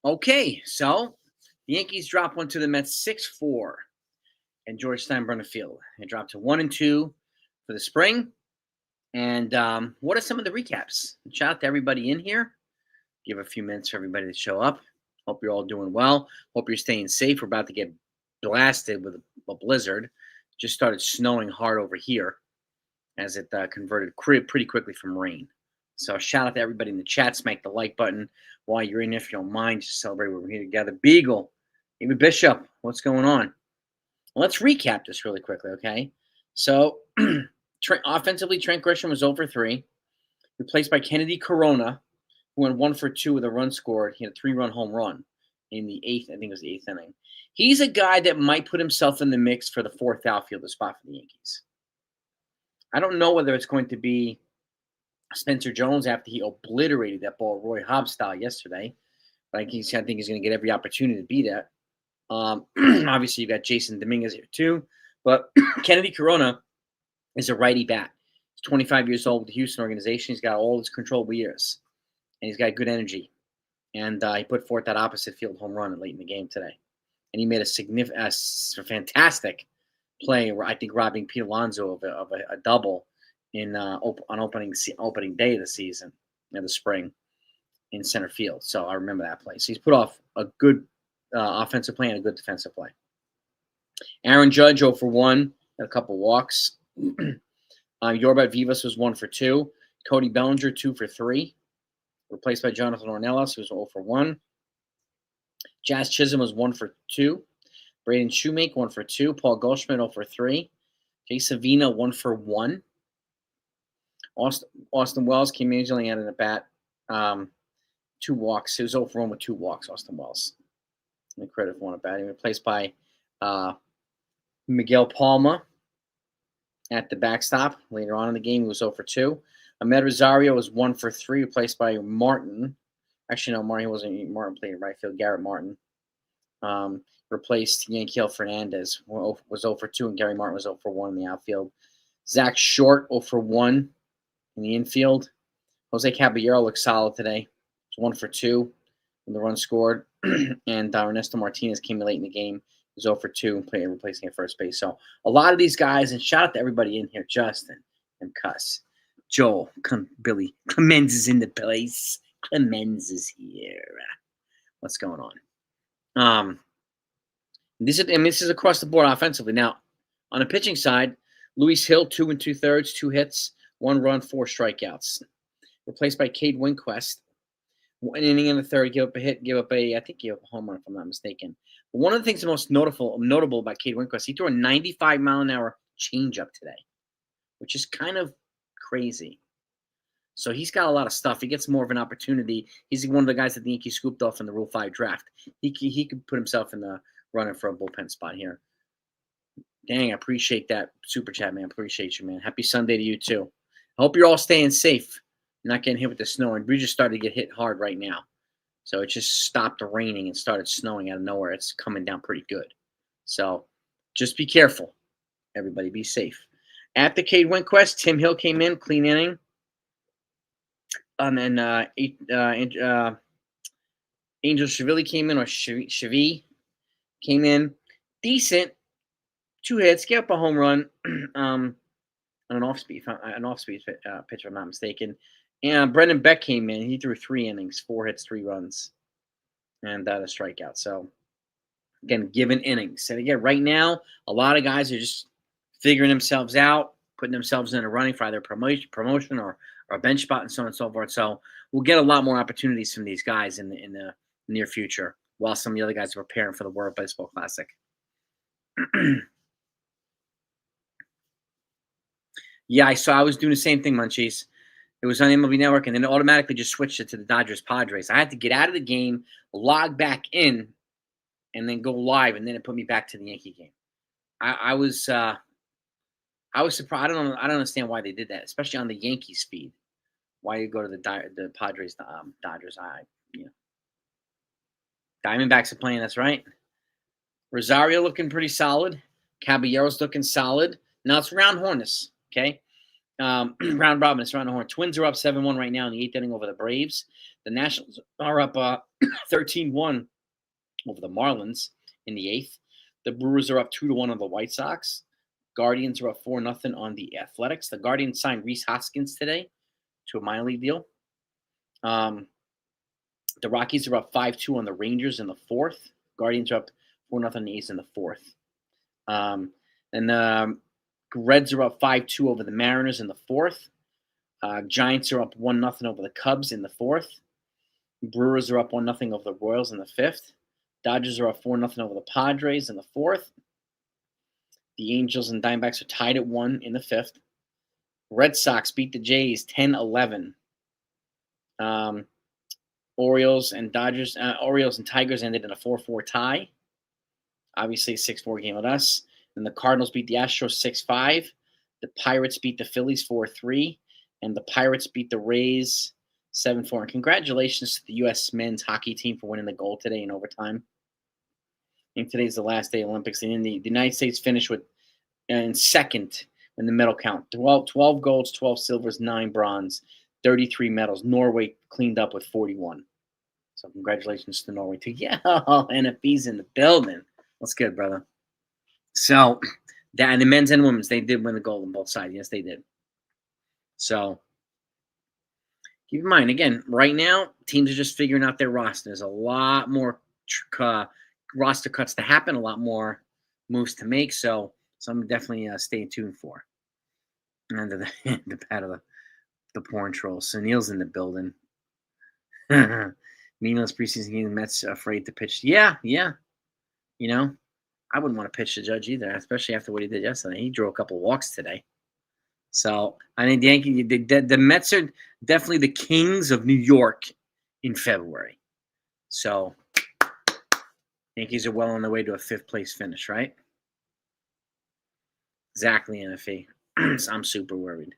Okay, so the Yankees drop one to the Mets 6-4 in George Steinbrenner Field. They dropped to 1-2 for the spring. And what are some of the recaps? Shout out to everybody in here. Give a few minutes for everybody to show up. Hope you're all doing well. Hope you're staying safe. We're about to get blasted with a blizzard. Just started snowing hard over here as it converted pretty quickly from rain. So shout out to everybody in the chat. Smack the like button while you're in, if you don't mind. Just celebrate we're here together. Beagle, David Bishop, what's going on? Well, let's recap this really quickly, okay? So offensively, Trent Grisham was 0 for 3, replaced by Kennedy Corona, who went 1 for 2 with a run scored. He had a 3-run home run in the eighth, I think it was the eighth inning. He's a guy that might put himself in the mix for the fourth outfielder spot for the Yankees. I don't know whether it's going to be Spencer Jones after he obliterated that ball Roy Hobbs style yesterday. But I think he's going to get every opportunity to be that. Obviously, you got Jason Dominguez here too. But Kennedy Corona is a righty bat. He's 25 years old with the Houston organization. He's got all his controllable years. And he's got good energy. And he put forth that opposite field home run late in the game today. And he made a fantastic play, I think, robbing Pete Alonso of a double on opening day of the season in the spring in center field. So I remember that play. So he's put off a good offensive play and a good defensive play. Aaron Judge 0 for 1, had a couple walks. Yorbat Vivas was 1 for 2. Cody Bellinger 2 for 3, replaced by Jonathan Ornelas, who was 0 for 1. Jazz Chisholm was 1 for 2. Braden Shoemake 1 for 2. Paul Goldschmidt 0 for 3. Jay Savina 1 for 1. Austin Wells came in, only had an at bat, 2 walks. He was 0 for 1 with 2 walks. Austin Wells, and credit for one at bat. He was replaced by Miguel Palma at the backstop. Later on in the game, he was 0 for 2. Ahmed Rosario was 1 for 3, replaced by Martin. Actually, no, Martin wasn't. Martin played in right field. Garrett Martin replaced Yanquiel Fernandez, was 0 for 2, and Gary Martin was 0 for 1 in the outfield. Zach Short 0 for 1 in the infield. Jose Caballero looked solid today. It was 1 for 2 when the run scored. And Ernesto Martinez came in late in the game. He was 0 for 2, replacing at first base. So a lot of these guys, and shout out to everybody in here, Justin and Cuss. Joel, Billy, Clemens is in the place. Clemens is here. What's going on? This is across the board offensively. Now, on the pitching side, Luis Hill, 2 2/3, 2 hits, 1 run, 4 strikeouts. Replaced by Cade Winquist. 1 inning in the third, give up a hit, give up a home run if I'm not mistaken. But one of the things the most notable about Cade Winquist, he threw a 95-mile-an-hour changeup today, which is kind of crazy. So he's got a lot of stuff. He gets more of an opportunity. He's one of the guys that the Yankees scooped off in the Rule 5 draft. He could put himself in the running for a bullpen spot here. Dang, I appreciate that super chat, man. Appreciate you, man. Happy Sunday to you, too. I hope you're all staying safe, not getting hit with the snow. And we just started to get hit hard right now. So it just stopped raining and started snowing out of nowhere. It's coming down pretty good. So just be careful. Everybody be safe. At the Cade Winquist, Tim Hill came in, clean inning. And then Angel Shavili came in, or Shavi came in. Decent. 2 hits, gave up a home run on an off-speed pitch, if I'm not mistaken. And Brendan Beck came in. He threw 3 innings, 4 hits, 3 runs, and a strikeout. So, again, given innings. And again, right now, a lot of guys are just figuring themselves out, putting themselves in a running for either promotion or a bench spot and so on and so forth. So we'll get a lot more opportunities from these guys in the near future, while some of the other guys are preparing for the World Baseball Classic. Yeah, I was doing the same thing, Munchies. It was on MLB Network, and then it automatically just switched it to the Dodgers-Padres. I had to get out of the game, log back in, and then go live, and then it put me back to the Yankee game. I was surprised. I don't understand why they did that, especially on the Yankees feed. Why you go to the Padres, Dodgers? Diamondbacks are playing. That's right. Rosario looking pretty solid. Caballero's looking solid. Now it's round hornets. Okay, Round robin is around the horn. Twins are up 7-1 right now in the 8th inning over the Braves. The Nationals are up 13-1 over the Marlins in the 8th. The Brewers are up 2-1 on the White Sox. Guardians are up 4-0 on the Athletics. The Guardians signed Rhys Hoskins today to a minor league deal. The Rockies are up 5-2 on the Rangers in the 4th. Guardians are up 4-0 on the A's in the 4th. And the Reds are up 5-2 over the Mariners in the 4th. Giants are up 1-0 over the Cubs in the 4th. Brewers are up 1-0 over the Royals in the 5th. Dodgers are up 4-0 over the Padres in the 4th. The Angels and Diamondbacks are tied at 1 in the 5th. Red Sox beat the Jays 10-11. Orioles and Tigers ended in a 4-4 tie. Obviously, a 6-4 game with us. And the Cardinals beat the Astros 6-5. The Pirates beat the Phillies 4-3. And the Pirates beat the Rays 7-4. And congratulations to the U.S. men's hockey team for winning the gold today in overtime. I think today's the last day of Olympics. And the United States finished in second in the medal count. 12 golds, 12 silvers, 9 bronze, 33 medals. Norway cleaned up with 41. So congratulations to Norway too. Yeah, NFB's in the building. That's good, brother. So and the men's and women's, they did win the gold on both sides. Yes, they did. So keep in mind, again, right now, teams are just figuring out their roster. There's a lot more roster cuts to happen, a lot more moves to make. So I'm definitely stay tuned for. And the pad of the porn troll. So Neil's in the building. Meaningless preseason game. Mets afraid to pitch. Yeah. You know, I wouldn't want to pitch the Judge either, especially after what he did yesterday. He drew a couple of walks today. So I think the Mets are definitely the kings of New York in February. So Yankees are well on their way to a 5th place finish, right? Exactly, NFA. I'm super worried.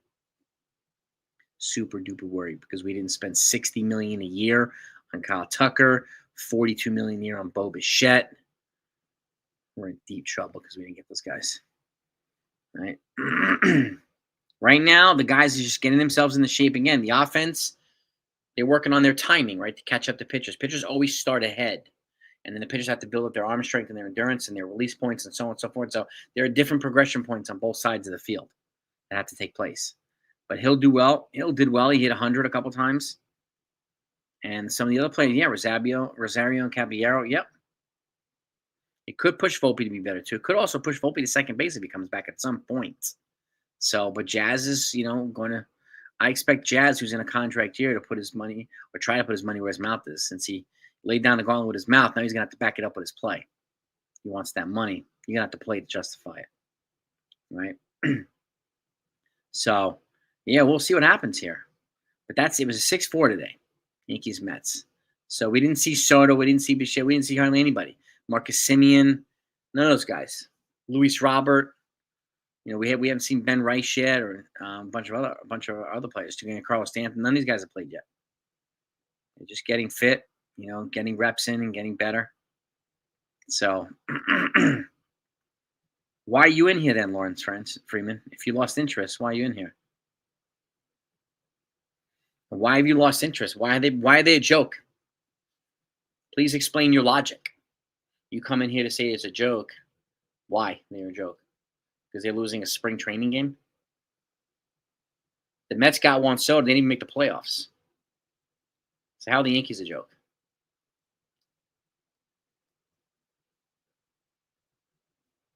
Super duper worried because we didn't spend $60 million a year on Kyle Tucker, $42 million a year on Bo Bichette. We're in deep trouble because we didn't get those guys. Right? Right now, the guys are just getting themselves into shape again. The offense, they're working on their timing, right, to catch up to pitchers. Pitchers always start ahead, and then the pitchers have to build up their arm strength and their endurance and their release points and so on and so forth. So there are different progression points on both sides of the field that have to take place. But he'll do well. He did well. He hit 100 a couple times. And some of the other players, yeah, Rosario and Caballero, yep. It could push Volpe to be better, too. It could also push Volpe to second base if he comes back at some point. So, but Jazz is, going to – I expect Jazz, who's in a contract year, to put his money – or try to put his money where his mouth is. Since he laid down the gauntlet with his mouth, now he's going to have to back it up with his play. He wants that money. You're going to have to play to justify it. Right? So, yeah, we'll see what happens here. But it was a 6-4 today, Yankees Mets. So we didn't see Soto, we didn't see Bichette, we didn't see hardly anybody. Marcus Semien, none of those guys. Luis Robert, we haven't seen Ben Rice yet, or a bunch of other players. Carlos Stanton, none of these guys have played yet. They're just getting fit, getting reps in and getting better. So, why are you in here then, Lawrence Freeman? If you lost interest, why are you in here? Why have you lost interest? Why are they a joke? Please explain your logic. You come in here to say it's a joke. Why they're a joke? Because they're losing a spring training game? The Mets got Juan Soto. They didn't even make the playoffs. So how are the Yankees a joke?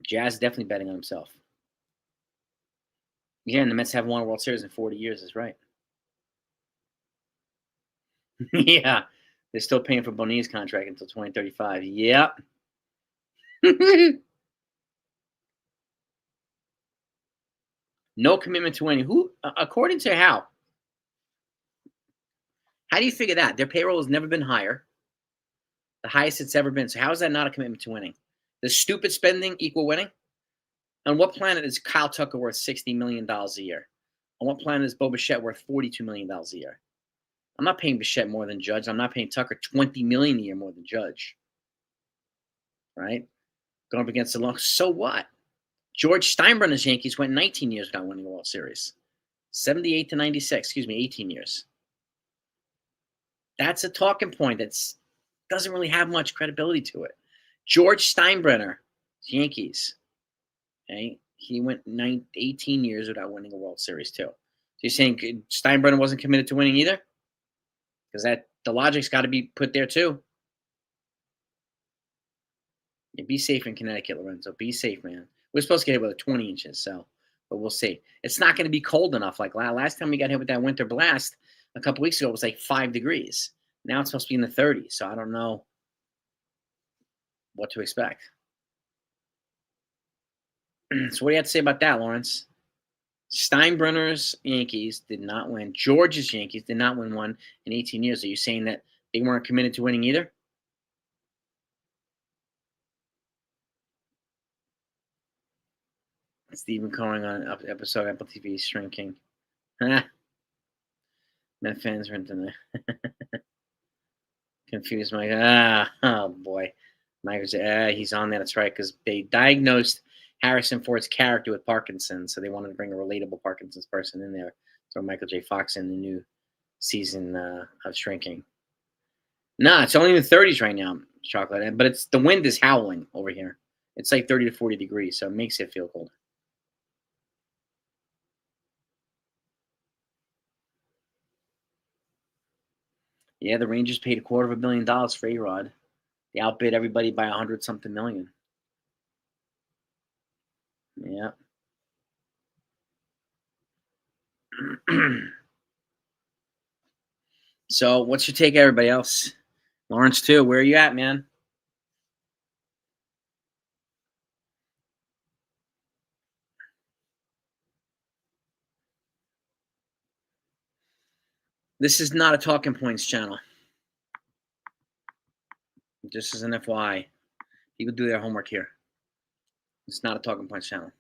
Jazz definitely betting on himself. Yeah, and the Mets haven't won a World Series in 40 years. That's right. Yeah. They're still paying for Bonil's contract until 2035. Yep. No commitment to any. Who? According to how? How do you figure that? Their payroll has never been higher. The highest it's ever been. So how is that not a commitment to winning? Does stupid spending equal winning? On what planet is Kyle Tucker worth $60 million a year? On what planet is Bo Bichette worth $42 million a year? I'm not paying Bichette more than Judge. I'm not paying Tucker $20 million a year more than Judge. Right? Going up against the long. So what? George Steinbrenner's Yankees went 19 years without winning a World Series. 78 to 96, excuse me, 18 years. That's a talking point that doesn't really have much credibility to it. George Steinbrenner, Yankees. Okay, he went 18 years without winning a World Series too. So you're saying Steinbrenner wasn't committed to winning either? Because the logic's got to be put there too. Yeah, be safe in Connecticut, Lorenzo. Be safe, man. We're supposed to get hit with 20 inches, but we'll see. It's not going to be cold enough. Like last time we got hit with that winter blast a couple weeks ago, it was like 5 degrees. Now it's supposed to be in the 30s, so I don't know what to expect. So what do you have to say about that, Lawrence? Steinbrenner's Yankees did not win. George's Yankees did not win one in 18 years. Are you saying that they weren't committed to winning either? Stephen Cohen on an episode of Apple TV shrinking. Met fans went in there. Confused Mike. Oh boy. Mike was he's on there. That's right, because they diagnosed Harrison Ford's character with Parkinson's, so they wanted to bring a relatable Parkinson's person in there. So Michael J. Fox in the new season of Shrinking. Nah, it's only in the 30s right now, Chocolate. But the wind is howling over here. It's like 30 to 40 degrees, so it makes it feel colder. Yeah, the Rangers paid $250 million for A-Rod. They outbid everybody by 100-something million. Yeah. So, what's your take, everybody else? Lawrence, too. Where are you at, man? This is not a Talking Points channel. Just as an FYI. People do their homework here. It's not a Talking Points channel.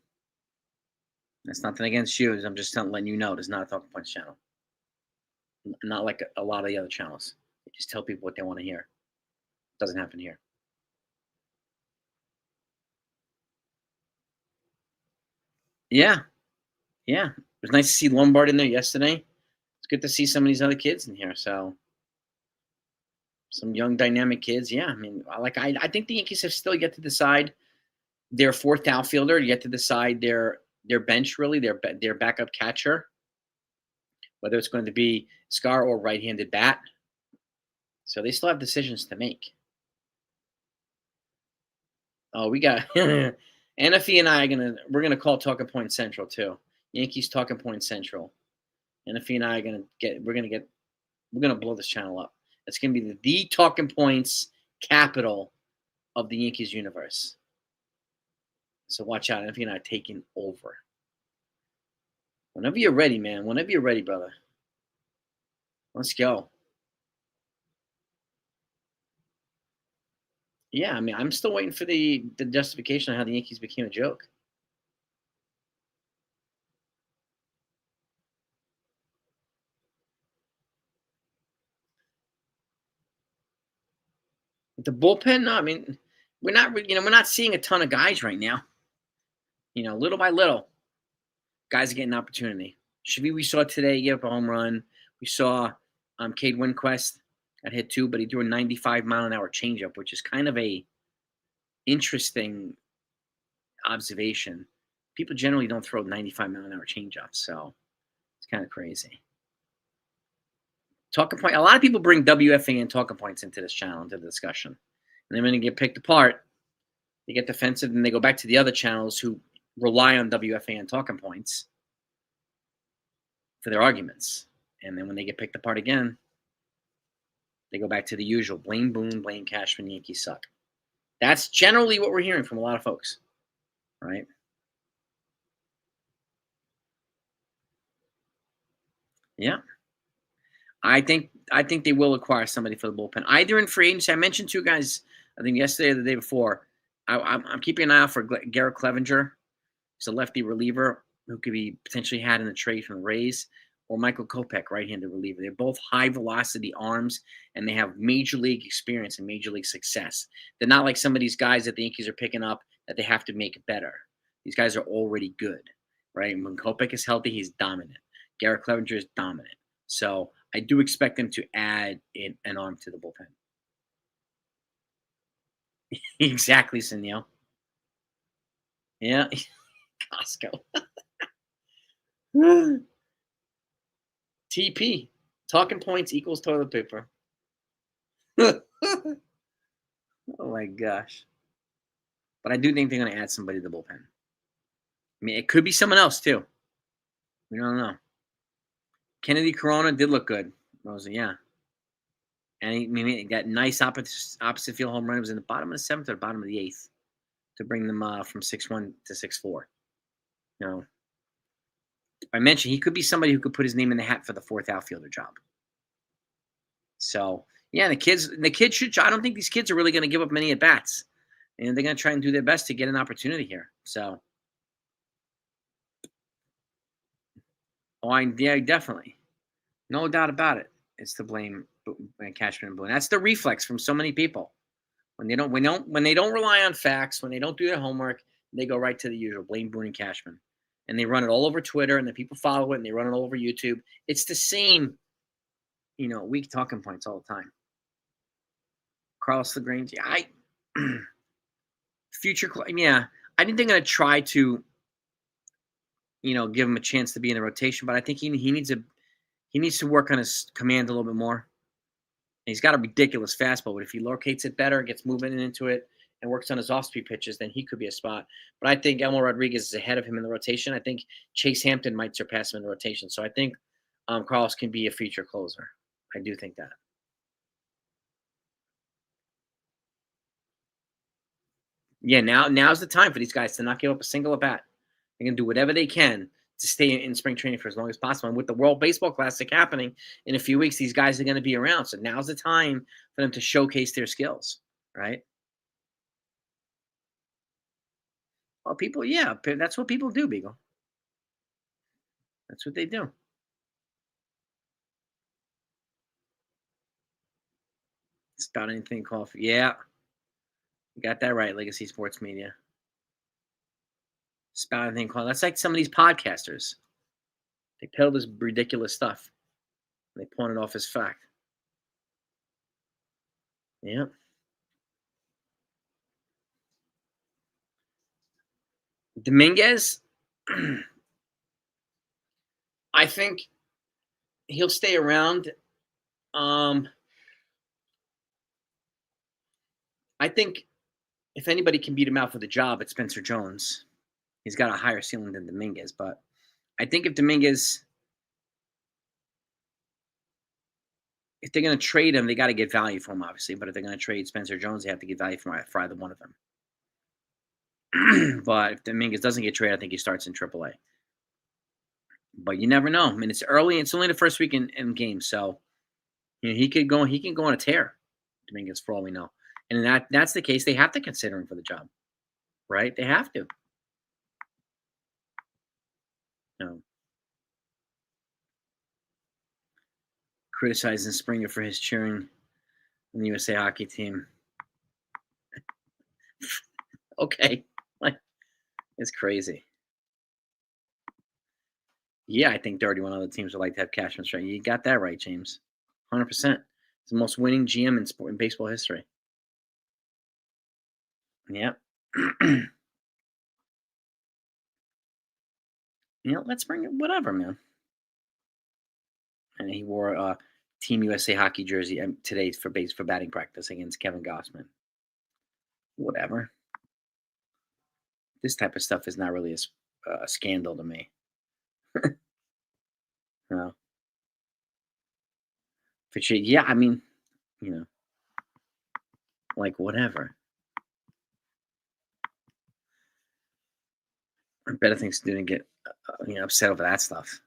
That's nothing against you. I'm just letting you know it's not a Talking Points channel. Not like a lot of the other channels. They just tell people what they want to hear. It doesn't happen here. Yeah. Yeah. It was nice to see Lombard in there yesterday. It's good to see some of these other kids in here. So, some young, dynamic kids. Yeah. I mean, I think the Yankees have still yet to decide their fourth outfielder, yet to decide their bench, really, their backup catcher, whether it's going to be Scar or right-handed bat. So they still have decisions to make. Oh, we got NFE and I we're gonna call Talking Point Central too. Yankees Talking Point Central. NFE and I are we're gonna blow this channel up. It's gonna be the Talking Points capital of the Yankees universe. So watch out. NFE and I are taking over. Whenever you're ready, man. Whenever you're ready, brother. Let's go. Yeah, I mean, I'm still waiting for the justification on how the Yankees became a joke. The bullpen, no, I mean, we're not seeing a ton of guys right now. Little by little, guys are getting an opportunity. Shavy, we saw today give up a home run. We saw Cade Winquist got hit too, but he threw a 95-mile-an-hour changeup, which is kind of a interesting observation. People generally don't throw 95-mile-an-hour changeups, so it's kind of crazy. Talking point. A lot of people bring WFA and talking points into this channel, into the discussion. And then when they get picked apart, they get defensive and they go back to the other channels who rely on WFA and talking points for their arguments. And then when they get picked apart again, they go back to the usual. Blame Boone, blame Cashman, Yankees suck. That's generally what we're hearing from a lot of folks, right? Yeah. I think they will acquire somebody for the bullpen, either in free agency. I mentioned two guys, I think yesterday or the day before. I'm keeping an eye out for Garrett Clevenger. He's a lefty reliever who could be potentially had in the trade from the Rays, or Michael Kopech, right-handed reliever. They're both high-velocity arms, and they have major league experience and major league success. They're not like some of these guys that the Yankees are picking up that they have to make better. These guys are already good, right? And when Kopech is healthy, he's dominant. Garrett Clevenger is dominant. So I do expect them to add an arm to the bullpen. Exactly, Senio. Yeah, Costco. TP. Talking points equals toilet paper. Oh my gosh. But I do think they're going to add somebody to the bullpen. I mean, it could be someone else too. We don't know. Kennedy Corona did look good. Rosa, yeah. And he got nice opposite field home run. It was in the bottom of the seventh or the bottom of the eighth to bring them from 6-1 to 6-4. You know, I mentioned he could be somebody who could put his name in the hat for the fourth outfielder job. So yeah, the kids should. I don't think these kids are really going to give up many at bats, and they're going to try and do their best to get an opportunity here. So, yeah, definitely, no doubt about it. It's to blame Cashman and Boone. That's the reflex from so many people. When they don't rely on facts, when they don't do their homework, they go right to the usual blame Boone and Cashman, and they run it all over Twitter, and the people follow it, and they run it all over YouTube. It's the same, weak talking points all the time. Carlos LaGrange, future, yeah. I didn't think I'm gonna try to, give him a chance to be in the rotation, but I think he needs to work on his command a little bit more. He's got a ridiculous fastball, but if he locates it better, gets moving into it, and works on his off-speed pitches, then he could be a spot. But I think Elmer Rodriguez is ahead of him in the rotation. I think Chase Hampton might surpass him in the rotation. So I think Carlos can be a future closer. I do think that. Yeah, now's the time for these guys to not give up a single at bat. They're going to do whatever they can to stay in spring training for as long as possible. And with the World Baseball Classic happening in a few weeks, these guys are going to be around. So now's the time for them to showcase their skills, right? Well, that's what people do, Beagle. That's what they do. It's about anything coffee. Yeah. You got that right, Legacy Sports Media. Spout anything coffee. That's like some of these podcasters. They peddle this ridiculous stuff. They pawn it off as fact. Yeah. Dominguez, I think he'll stay around. I think if anybody can beat him out for the job, it's Spencer Jones. He's got a higher ceiling than Dominguez, but I think if they're going to trade him, they got to get value for him, obviously. But if they're going to trade Spencer Jones, they have to get value for either one of them. But if Dominguez doesn't get traded, I think he starts in AAA. But you never know. I mean, it's early. It's only the first week in games, so he could go. He can go on a tear. Dominguez, for all we know, and that's the case. They have to consider him for the job, right? They have to. No. Criticizing Springer for his cheering on the USA hockey team. Okay, it's crazy. Yeah, I think 31 other teams would like to have Cashman strike. You got that right, James. 100%. It's the most winning GM in baseball history. Yep. Let's bring it. Whatever, man. And he wore a Team USA hockey jersey today for batting practice against Kevin Gossman. Whatever. This type of stuff is not really a scandal to me. No. Yeah, I mean, like whatever. Better things to do than get upset over that stuff.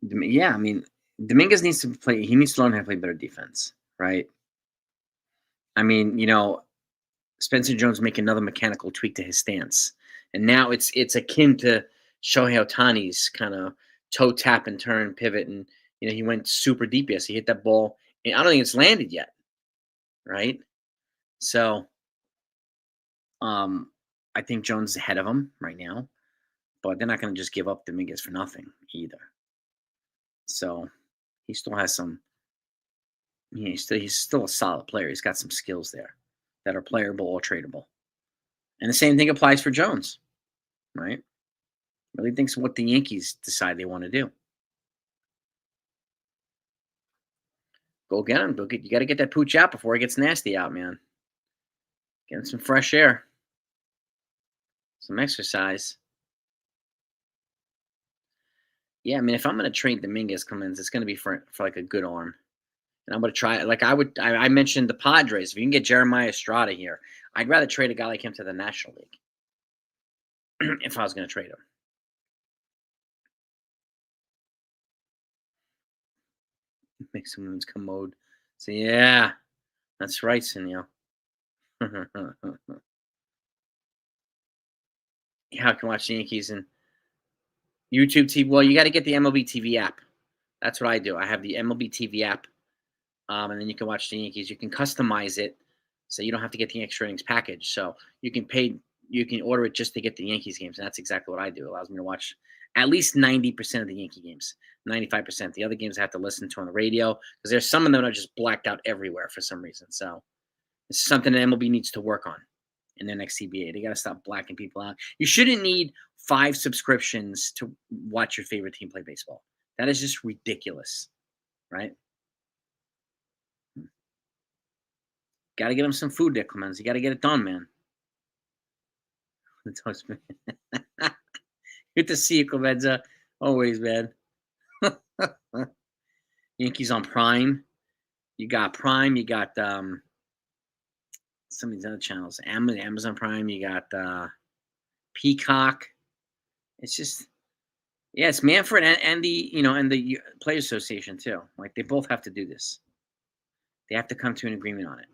Yeah, I mean, Dominguez needs to play. He needs to learn how to play better defense, right? I mean, Spencer Jones make another mechanical tweak to his stance, and now it's akin to Shohei Ohtani's kind of toe tap and turn pivot, and he went super deep. Yes, he hit that ball, and I don't think it's landed yet, right? So, I think Jones is ahead of him right now, but they're not going to just give up Dominguez for nothing either. So he still has some. He's still a solid player. He's got some skills there that are playable or tradable. And the same thing applies for Jones, right? Really thinks what the Yankees decide they want to do. Go get him. You got to get that pooch out before it gets nasty out, man. Get him some fresh air, some exercise. Yeah, I mean, if I'm going to trade Dominguez Clemens, it's going to be for like a good arm. And I'm going to try it. Like I mentioned the Padres. If you can get Jeremiah Estrada here, I'd rather trade a guy like him to the National League if I was going to trade him. Make someone's commode. So, yeah, that's right, Senor. How can watch the Yankees and YouTube TV? Well, you got to get the MLB TV app. That's what I do. I have the MLB TV app, and then you can watch the Yankees. You can customize it so you don't have to get the extra innings package. So you can order it just to get the Yankees games, and that's exactly what I do. It allows me to watch at least 90% of the Yankee games, 95%. The other games I have to listen to on the radio because there's some of them that are just blacked out everywhere for some reason. So this is something that MLB needs to work on in their next CBA. They got to stop blacking people out. You shouldn't need 5 subscriptions to watch your favorite team play baseball. That is just ridiculous, right? Got to get them some food there, Clemens. You got to get it done, man. Good to see you, Clemenza. Always, man. Yankees on Prime. You got Prime. You got some of these other channels. Amazon Prime. You got Peacock. It's just, yeah, it's Manfred and the Players Association too. Like they both have to do this. They have to come to an agreement on it.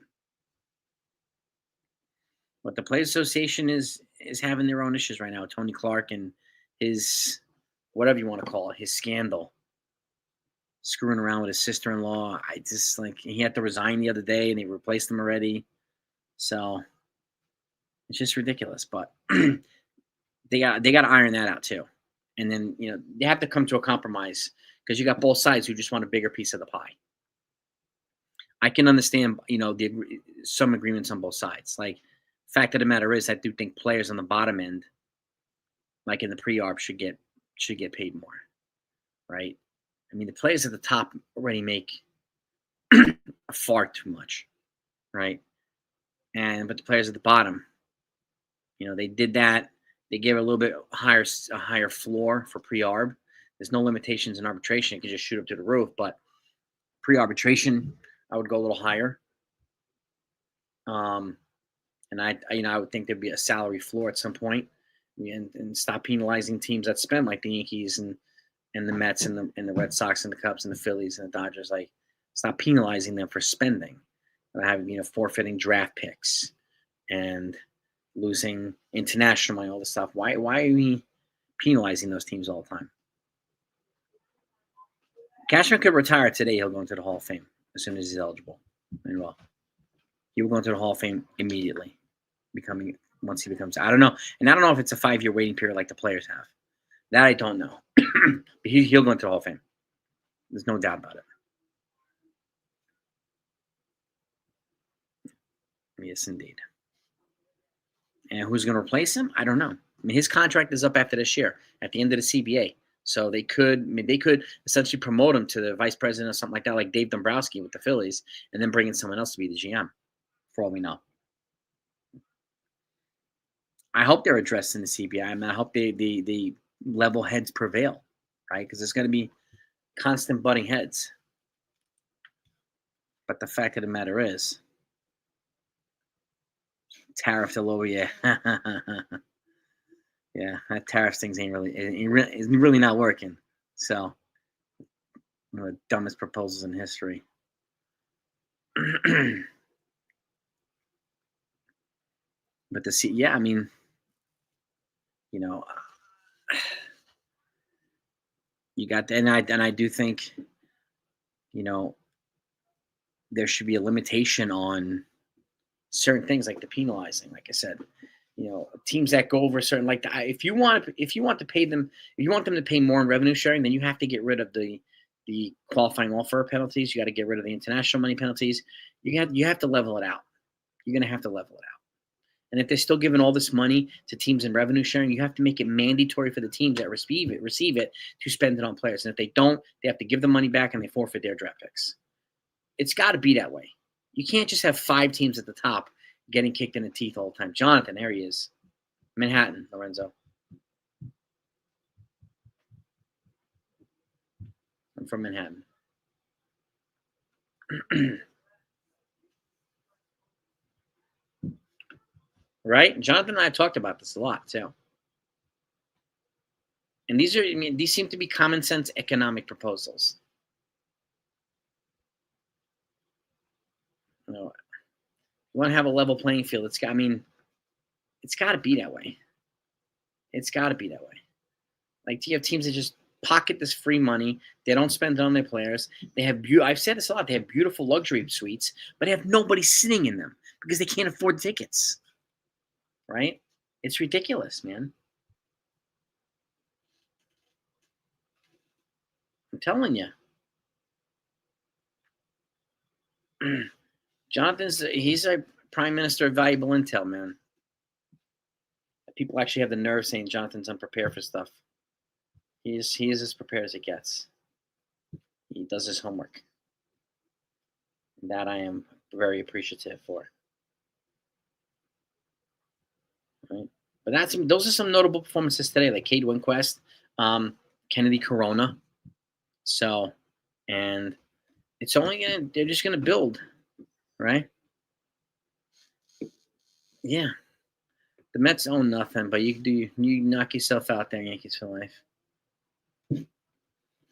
But the Players Association is having their own issues right now. Tony Clark and his, whatever you want to call it, his scandal. Screwing around with his sister-in-law. I just he had to resign the other day and they replaced him already. So it's just ridiculous. But they got to iron that out too. And then, they have to come to a compromise because you got both sides who just want a bigger piece of the pie. I can understand, some agreements on both sides. Like, fact of the matter is, I do think players on the bottom end, like in the pre-arb, should get paid more, right? I mean, the players at the top already make far too much, right? But the players at the bottom, they did that. They gave a little bit higher floor for pre-arb. There's no limitations in arbitration; you can just shoot up to the roof. But pre-arbitration, I would go a little higher. And I would think there'd be a salary floor at some point, and stop penalizing teams that spend like the Yankees and the Mets and the Red Sox and the Cubs and the Phillies and the Dodgers. Like, stop penalizing them for spending, and having forfeiting draft picks and losing international money, all this stuff. Why are we penalizing those teams all the time? Cashman could retire today. He'll go into the Hall of Fame as soon as he's eligible. And well, he will go into the Hall of Fame immediately, once he becomes. I don't know, and I don't know if it's a 5-year waiting period like the players have. That I don't know. But he'll go into the Hall of Fame. There's no doubt about it. Yes, indeed. And who's going to replace him? I don't know. I mean, his contract is up after this year, at the end of the CBA. So they could essentially promote him to the vice president or something like that, like Dave Dombrowski with the Phillies, and then bring in someone else to be the GM, for all we know. I hope they're addressed in the CBA. I mean, I hope the level heads prevail, right? Because there's going to be constant butting heads. But the fact of the matter is, tariff to lower, yeah. Yeah, that tariff thing's is really not working. So, one of the dumbest proposals in history. But I mean, you got and I do think, there should be a limitation on certain things like the penalizing. Like I said, teams that go over a certain if you want to pay them, if you want them to pay more in revenue sharing, then you have to get rid of the qualifying offer penalties. You got to get rid of the international money penalties. You have to level it out. You're going to have to level it out. And if they're still giving all this money to teams in revenue sharing, you have to make it mandatory for the teams that receive it to spend it on players. And if they don't, they have to give the money back and they forfeit their draft picks. It's got to be that way. You can't just have 5 teams at the top getting kicked in the teeth all the time. Jonathan, there he is. Manhattan, Lorenzo. I'm from Manhattan. Right? Jonathan and I have talked about this a lot, too. And these seem to be common sense economic proposals. You want to have a level playing field. It's got to be that way. It's got to be that way. Like, you have teams that just pocket this free money. They don't spend it on their players. They have I've said this a lot. They have beautiful luxury suites, but they have nobody sitting in them because they can't afford tickets. Right? It's ridiculous, man. I'm telling you. He's a prime minister of valuable intel, man. People actually have the nerve saying Jonathan's unprepared for stuff. He is as prepared as it gets. He does his homework. That I am very appreciative for. Right? But those are some notable performances today, like Cade Winquist, Kennedy Corona. So, and it's they're just gonna build, right? Yeah. The Mets own nothing, but you knock yourself out there, Yankees for life.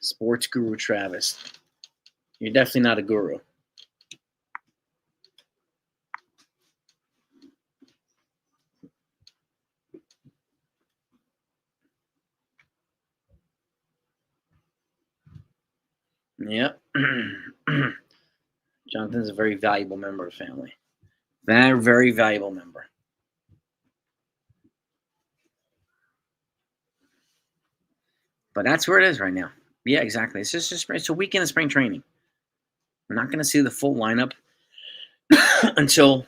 Sports guru Travis. You're definitely not a guru. Yep. Jonathan's a very valuable member of the family. Very, very valuable member. But that's where it is right now. Yeah, exactly. It's a weekend of spring training. We're not going to see the full lineup until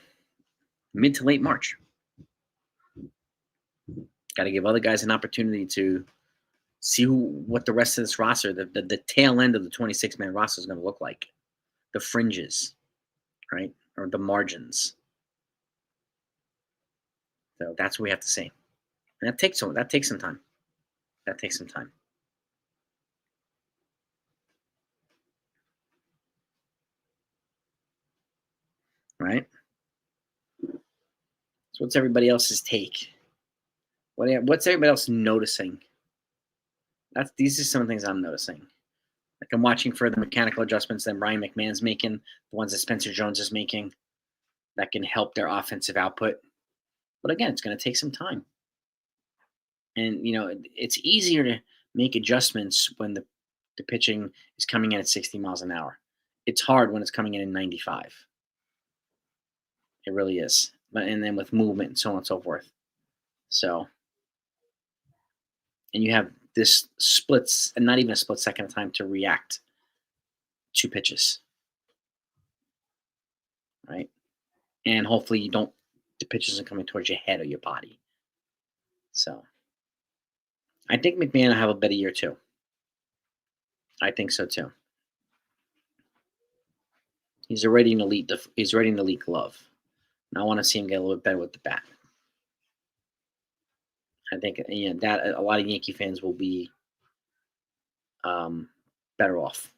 mid to late March. Got to give other guys an opportunity to see what the rest of this roster, the tail end of the 26-man roster is going to look like. The fringes, right? Or the margins. So that's what we have to see. And that takes some time. That takes some time. Right? So what's everybody else's take? What's everybody else noticing? These are some things I'm noticing. Like, I'm watching further mechanical adjustments that Ryan McMahon's making, the ones that Spencer Jones is making, that can help their offensive output. But again, it's going to take some time. And, it's easier to make adjustments when the pitching is coming in at 60 miles an hour. It's hard when it's coming in 95. It really is. And then with movement and so on and so forth. So, and you have this splits, and not even a split second of time to react to pitches. Right? And hopefully the pitch isn't coming towards your head or your body. So, I think McMahon will have a better year too. I think so too. He's already an elite glove. And I want to see him get a little bit better with the bat. I think that a lot of Yankee fans will be better off.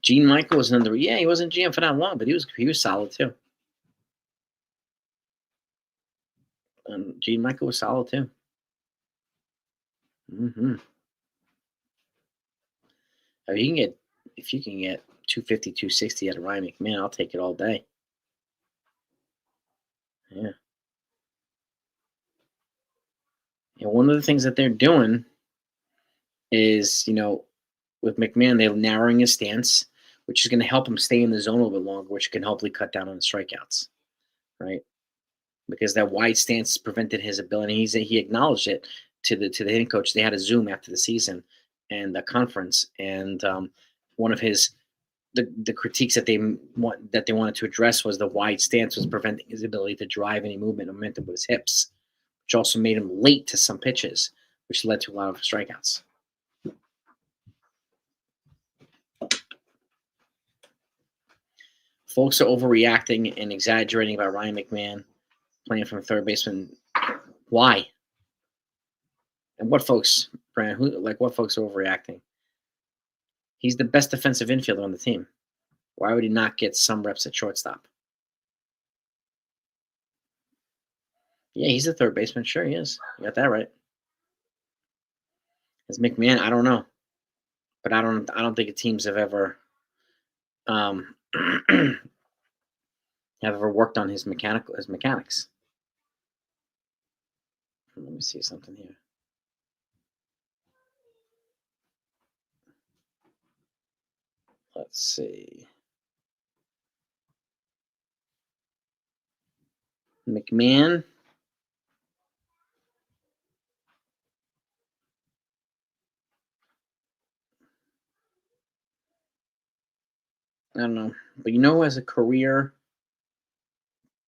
Gene Michael was another. Yeah, he wasn't GM for that long, but he was solid too. And Gene Michael was solid too. Mm-hmm. If you can get 250, 260 out of Ryan McMahon, I'll take it all day. Yeah. And one of the things that they're doing is, with McMahon, they're narrowing his stance, which is going to help him stay in the zone a little bit longer, which can hopefully cut down on the strikeouts, right? Because that wide stance prevented his ability. He acknowledged it to the hitting coach. They had a Zoom after the season and the conference, and one of the critiques that they wanted to address was the wide stance was preventing his ability to drive any movement and momentum with his hips, which also made him late to some pitches, which led to a lot of strikeouts. Folks are overreacting and exaggerating about Ryan McMahon playing from third baseman. Why? And what folks, Brandon? What folks are overreacting? He's the best defensive infielder on the team. Why would he not get some reps at shortstop? Yeah, he's a third baseman. Sure, he is. You got that right. As McMahon, I don't know, but I don't think the teams have ever have ever worked on his mechanics. Let me see something here. Let's see. McMahon. I don't know. But you know who has a career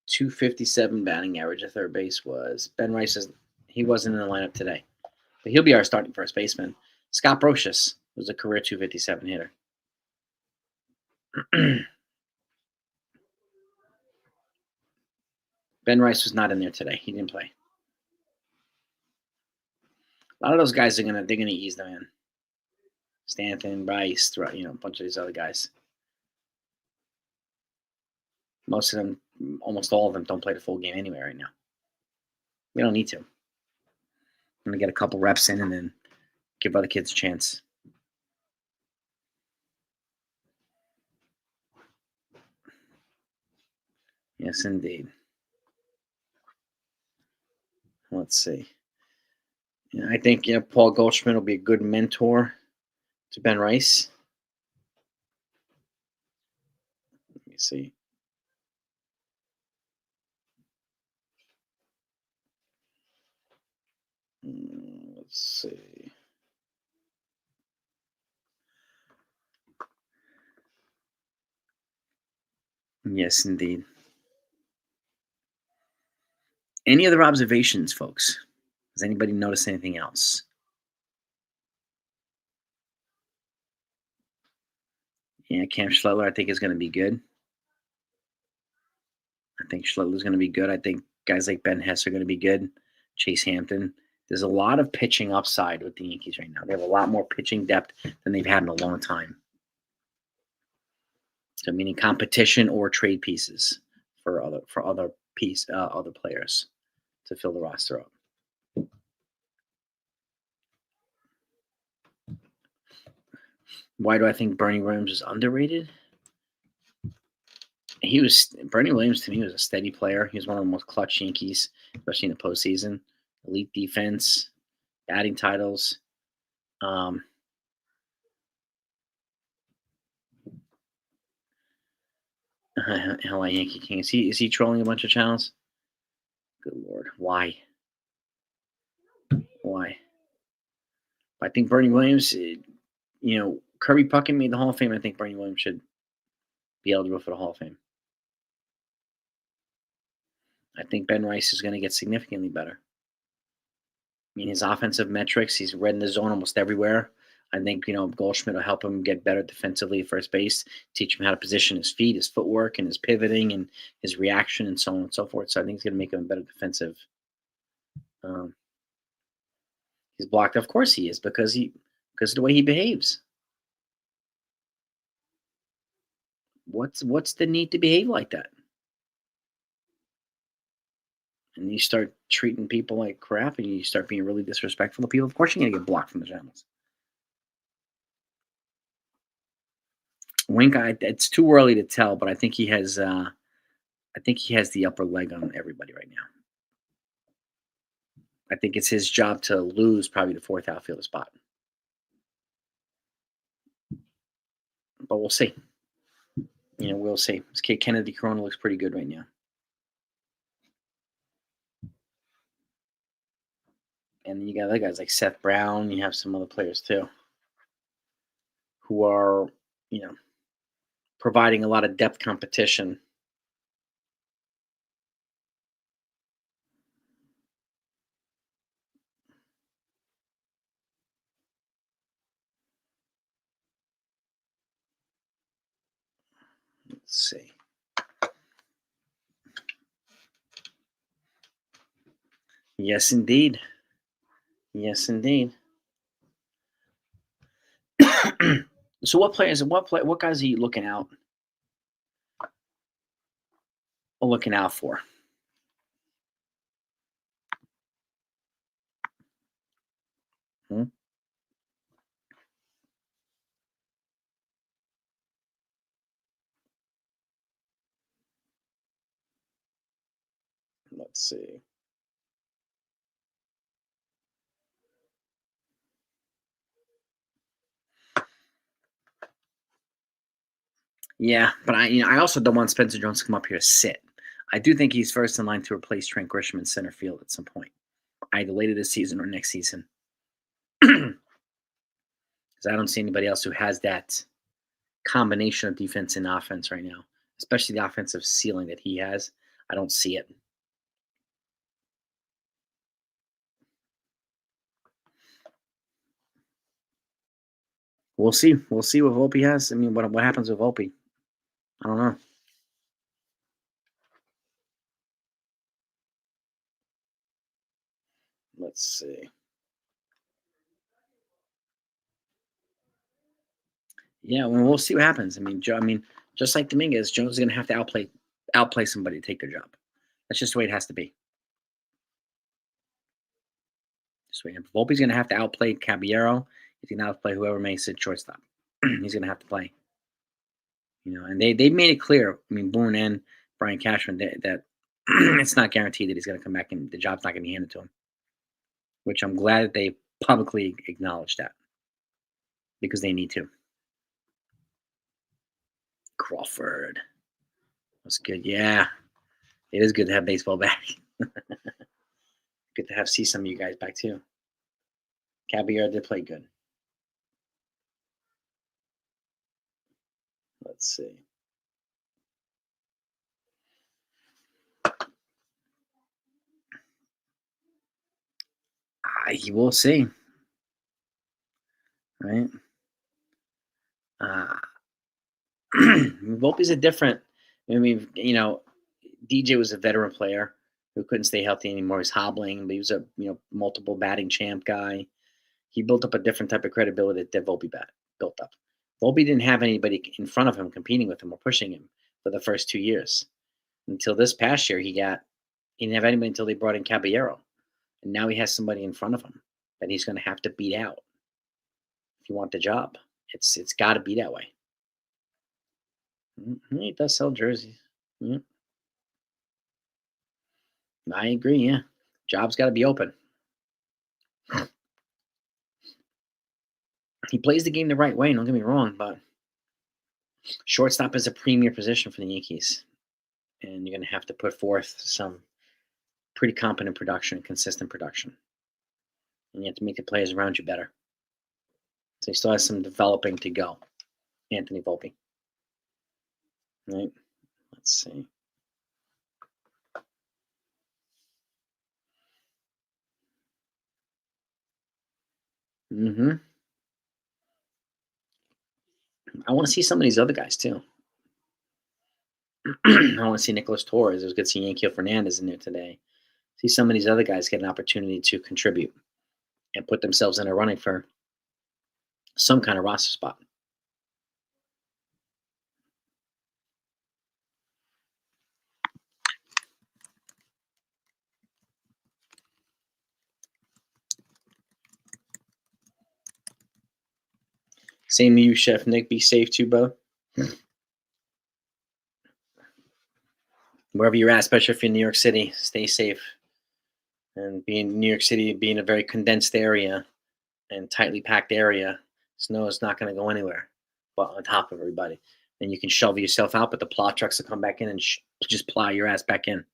257 batting average at third base was Ben Rice. He wasn't in the lineup today. But he'll be our starting first baseman. Scott Brocious was a career 257 hitter. Ben Rice was not in there today. He didn't play. A lot of those guys they're gonna ease them in. Stanton, Rice, a bunch of these other guys. Most of them, almost all of them, don't play the full game anyway right now. We don't need to. I'm gonna get a couple reps in and then give other kids a chance. Yes, indeed. Let's see. I think Paul Goldschmidt will be a good mentor to Ben Rice. Let me see. Let's see. Yes, indeed. Any other observations, folks? Does anybody notice anything else? Yeah, Cam Schlettler, I think, is going to be good. I think Schlettler's going to be good. I think guys like Ben Hess are going to be good. Chase Hampton. There's a lot of pitching upside with the Yankees right now. They have a lot more pitching depth than they've had in a long time. So, meaning competition or trade pieces for other players to fill the roster up. Why do I think Bernie Williams is underrated? Bernie Williams to me was a steady player. He was one of the most clutch Yankees, especially in the postseason. Elite defense, batting titles. Hello, Yankee King. Is he trolling a bunch of channels? Good Lord, why? Why? I think Bernie Williams, Kirby Puckett made the Hall of Fame. I think Bernie Williams should be eligible for the Hall of Fame. I think Ben Rice is going to get significantly better. I mean, his offensive metrics, he's read in the zone almost everywhere. I think, Goldschmidt will help him get better defensively at first base, teach him how to position his feet, his footwork, and his pivoting and his reaction and so on and so forth. So I think he's going to make him a better defensive. He's blocked. Of course he is because of the way he behaves. What's the need to behave like that? And you start treating people like crap and you start being really disrespectful to people, of course you're going to get blocked from the channels. Wink, it's too early to tell, but I think he has the upper leg on everybody right now. I think it's his job to lose probably the fourth outfielder spot. But we'll see. We'll see. This kid Kennedy Corona looks pretty good right now. And then you got other guys like Seth Brown. You have some other players too who are, providing a lot of depth competition. Let's see. Yes, indeed. Yes, indeed. So, what guys are you looking out for? Hmm? Let's see. Yeah, but I also don't want Spencer Jones to come up here to sit. I do think he's first in line to replace Trent Grisham in center field at some point, either later this season or next season. Because I don't see anybody else who has that combination of defense and offense right now, especially the offensive ceiling that he has. I don't see it. We'll see. We'll see what Volpe has. I mean, what happens with Volpe? I don't know. Let's see. Yeah, well, we'll see what happens. I mean, just like Dominguez, Jones is going to have to outplay somebody to take their job. That's just the way it has to be. Volpe's going to have to outplay Caballero. He's going to outplay whoever makes it shortstop. He's going to have to play. And they made it clear. I mean, Boone and Brian Cashman that it's not guaranteed that he's going to come back and the job's not going to be handed to him. Which I'm glad that they publicly acknowledged that because they need to. Crawford. That's good. Yeah. It is good to have baseball back. Good to see some of you guys back too. Caballero did play good. Let's see. You will see. Right? Volpe's a different. I mean, DJ was a veteran player who couldn't stay healthy anymore. He's hobbling, but he was a multiple batting champ guy. He built up a different type of credibility that Volpe built up. Volpe didn't have anybody in front of him competing with him or pushing him for the first 2 years. Until this past year, he didn't have anybody until they brought in Caballero. And now he has somebody in front of him that he's going to have to beat out if you want the job. It's got to be that way. He does sell jerseys. Yeah. I agree, yeah. Job's got to be open. He plays the game the right way, don't get me wrong, but shortstop is a premier position for the Yankees. And you're going to have to put forth some pretty competent production, consistent production. And you have to make the players around you better. So he still has some developing to go. Anthony Volpe. Right? Let's see. I want to see some of these other guys too. I want to see Nicholas Torres. It was good to see Yankee Fernandez in there today. See some of these other guys get an opportunity to contribute and put themselves in a running for some kind of roster spot. Same to you, Chef Nick. Be safe too, bro. Wherever you're at, especially if you're in New York City, stay safe. And being in New York City, being a very condensed area and tightly packed area, snow is not going to go anywhere but on top of everybody. then you can shovel yourself out, but the plow trucks will come back in and just plow your ass back in.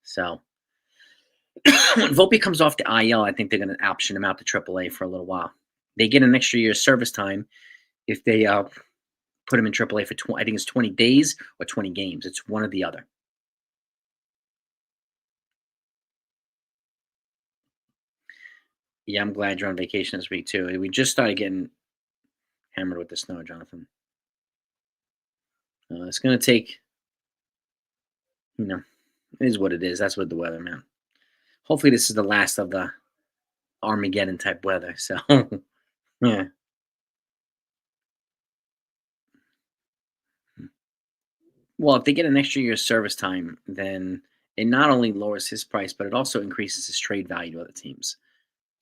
So when Volpe comes off the IL, I think they're going to option him out to AAA for a little while. They get an extra year's service time if they put him in AAA for I think it's 20 days or 20 games. It's one or the other. Yeah, I'm glad you're on vacation this week too. We just started getting hammered with the snow, Jonathan. It's going to take, it is what it is. That's what the weather, man. Hopefully this is the last of the Armageddon type weather. So, yeah. Well, if they get an extra year's service time, then it not only lowers his price, but it also increases his trade value to other teams.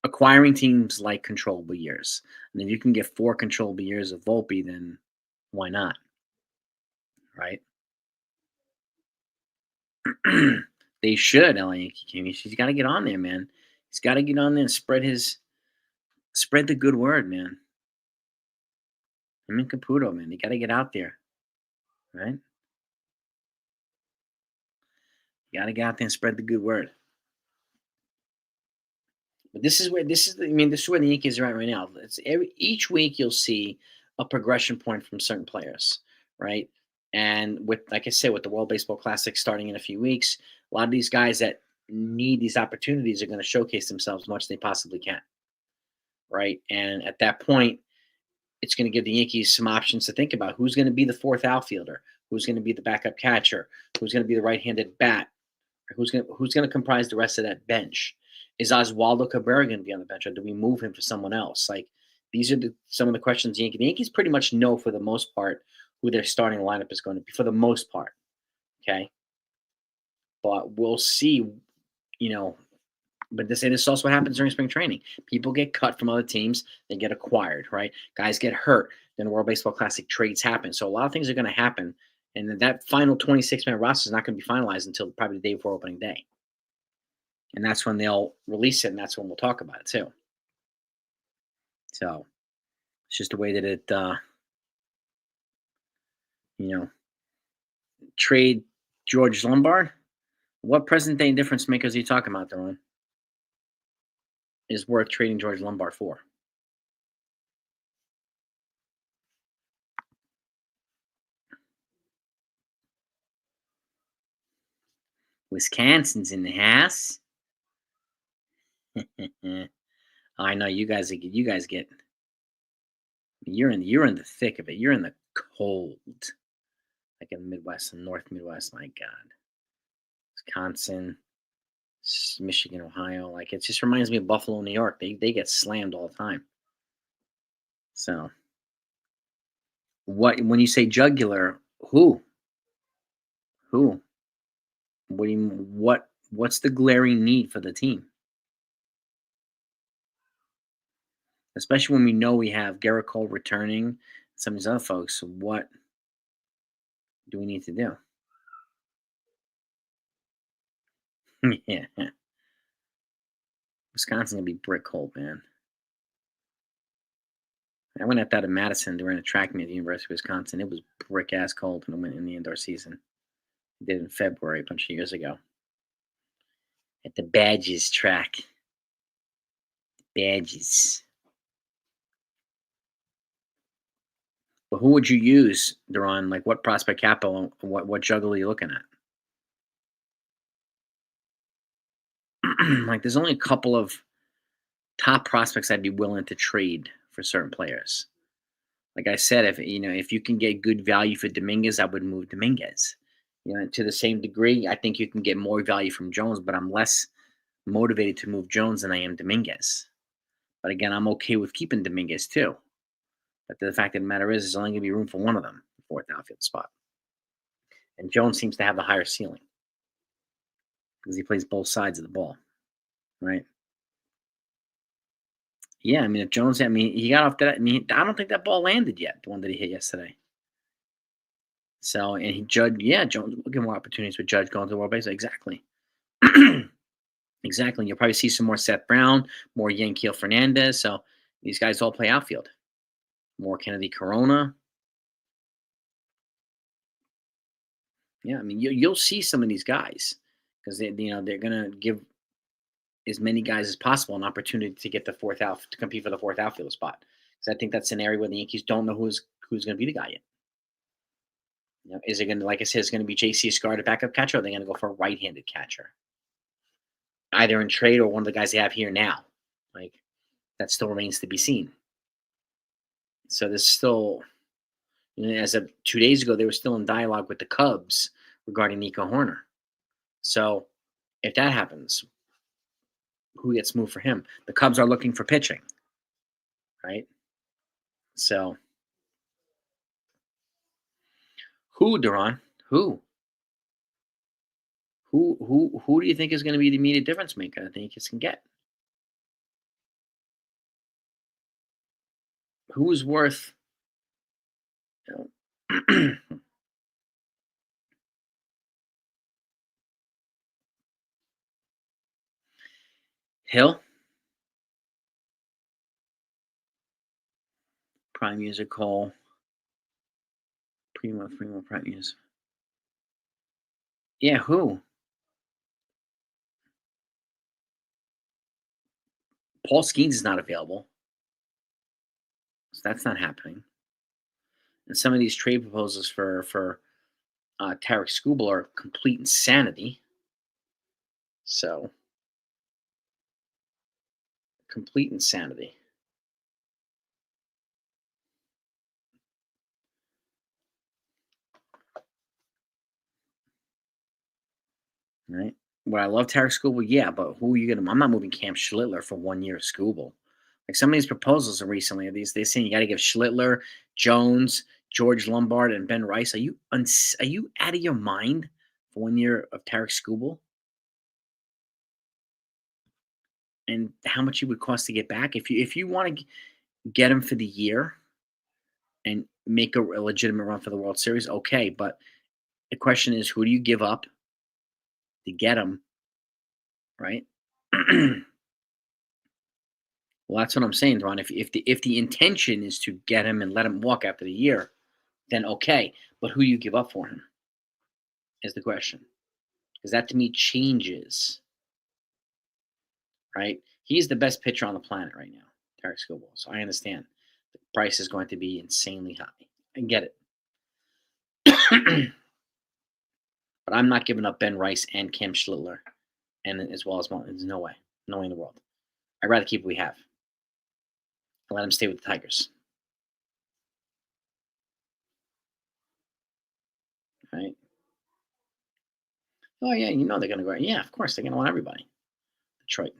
Acquiring teams like controllable years. And if you can get 4 controllable years of Volpe, then why not? Right? They should, LA Yankee King. He's got to get on there, man. He's got to get on there and spread the good word, man. I mean, Caputo, man. You got to get out there, right? You got to get out there and spread the good word. But this is where this is where the Yankees are at right now. Each week you'll see a progression point from certain players, right? And with, like I said, with the World Baseball Classic starting in a few weeks, a lot of these guys that need these opportunities are going to showcase themselves as much as they possibly can, right? And at that point, it's going to give the Yankees some options to think about. Who's going to be the 4th outfielder? Who's going to be the backup catcher? Who's going to be the right-handed bat? Who's going to comprise the rest of that bench? Is Oswaldo Cabrera going to be on the bench, or do we move him for someone else? Like, these are some of the questions the Yankees pretty much know for the most part who their starting lineup is going to be for the most part. Okay, but we'll see. But this also happens during spring training. People get cut from other teams; they get acquired, right? Guys get hurt. Then the World Baseball Classic trades happen. So a lot of things are going to happen, and that final 26-man roster is not going to be finalized until probably the day before opening day. And that's when they'll release it, and that's when we'll talk about it too. So it's just the way that it, trade George Lombard. What present-day difference makers are you talking about, Dylan? Is worth trading George Lombard for? Wisconsin's in the house. I know you guys get. You're in the thick of it. You're in the cold, like in the Midwest and North Midwest. My God, Wisconsin, Michigan, Ohio. Like, it just reminds me of Buffalo, New York. They get slammed all the time. So, when you say jugular, who? What do you what's the glaring need for the team? Especially when we know we have Garrett Cole returning, some of these other folks. What do we need to do? Yeah. Wisconsin's going to be brick cold, man. I went at that in Madison during a track meet at the University of Wisconsin. It was brick-ass cold in the indoor season. I did it in February a bunch of years ago. At the Badges track. Badges. But who would you use, Duran? Like, what prospect capital, what juggle are you looking at? Like, there's only a couple of top prospects I'd be willing to trade for certain players. Like I said, if you can get good value for Dominguez, I would move Dominguez. To the same degree, I think you can get more value from Jones, but I'm less motivated to move Jones than I am Dominguez. But again, I'm okay with keeping Dominguez too. But the fact of the matter is, there's only going to be room for one of them, the 4th outfield spot. And Jones seems to have the higher ceiling because he plays both sides of the ball, right? Yeah, if Jones, he got off that. I don't think that ball landed yet, the one that he hit yesterday. So, and Jones will get more opportunities with Judge going to the World Baseball. Exactly. Exactly. You'll probably see some more Seth Brown, more Yanquiel Fernandez. So these guys all play outfield. More Kennedy Corona. Yeah, I mean, you'll see some of these guys because they're gonna give as many guys as possible an opportunity to get the fourth out to compete for the fourth outfield spot. Because I think that's an area where the Yankees don't know who's going to be the guy yet. Is it going to, like I said, it's going to be J.C. Escarda, backup catcher, or are they going to go for a right-handed catcher, either in trade or one of the guys they have here now? Like that still remains to be seen. So there's still, as of 2 days ago, they were still in dialogue with the Cubs regarding Nico Horner. So if that happens, who gets moved for him? The Cubs are looking for pitching, right? So who, Duran? Who? Who do you think is going to be the immediate difference maker that the Yankees can get? Who's worth? You know, Hill, Prime Musical, Primo Prime Music. Yeah, who? Paul Skeens is not available, so that's not happening. And some of these trade proposals for Tarek Skubal are complete insanity. So complete insanity. Right? Would I love Tarek Skubal? Yeah, but who are you gonna? I'm not moving Cam Schlittler for 1 year of Skubal. Like some of these proposals are recently, they're saying you got to give Schlittler, Jones, George Lombard, and Ben Rice. Are you out of your mind for 1 year of Tarek Skubal? And how much it would cost to get back? If you want to get him for the year and make a legitimate run for the World Series, okay. But the question is, who do you give up to get him? Right? Well, that's what I'm saying, Ron. If the intention is to get him and let him walk after the year, then okay. But who you give up for him is the question, because that to me changes. Right? He's the best pitcher on the planet right now, Tarek Skubal. So I understand the price is going to be insanely high. I get it, but I'm not giving up Ben Rice and Cam Schlittler, and as well as there's no way in the world. I'd rather keep what we have and let him stay with the Tigers. Right? Oh yeah, they're going to go. Yeah, of course they're going to want everybody. Detroit.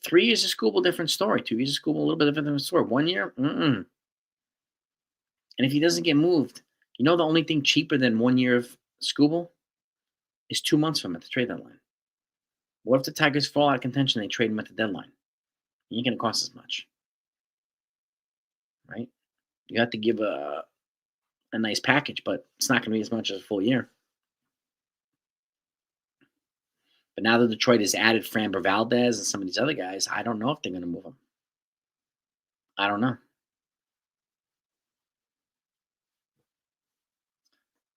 3 years of school, different story. 2 years of school, a little bit of a different story. 1 year, and if he doesn't get moved, the only thing cheaper than 1 year of school is 2 months from at the trade deadline. What if the Tigers fall out of contention? They trade him at the deadline. He ain't going to cost as much, right? You have to give a nice package, but it's not going to be as much as a full year. But now that Detroit has added Framber Valdez and some of these other guys, I don't know if they're going to move him. I don't know.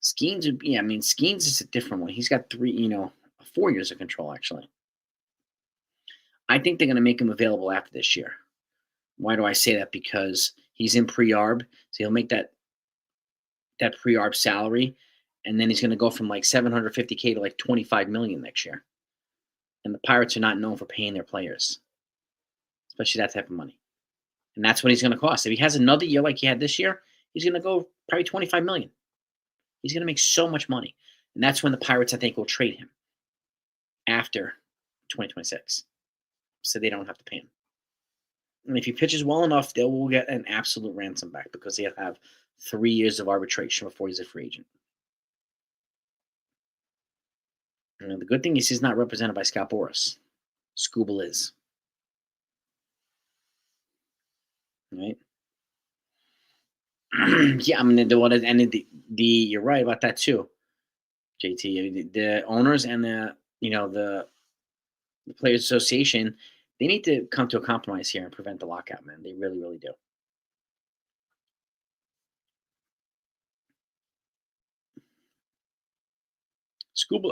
Skeens would be, Skeens is a different one. He's got 4 years of control, actually. I think they're going to make him available after this year. Why do I say that? Because he's in pre-arb, so he'll make that pre-arb salary, and then he's going to go from like $750K to like $25 million next year. And the Pirates are not known for paying their players, especially that type of money. And that's what he's going to cost. If he has another year like he had this year, he's going to go probably $25 million. He's going to make so much money. And that's when the Pirates, I think, will trade him after 2026, so they don't have to pay him. And if he pitches well enough, they will get an absolute ransom back because he'll have 3 years of arbitration before he's a free agent. And the good thing is he's not represented by Scott Boras. Skubal is. Right? Yeah, you're right about that too, JT. The owners and the Players Association, they need to come to a compromise here and prevent the lockout, man. They really, really do.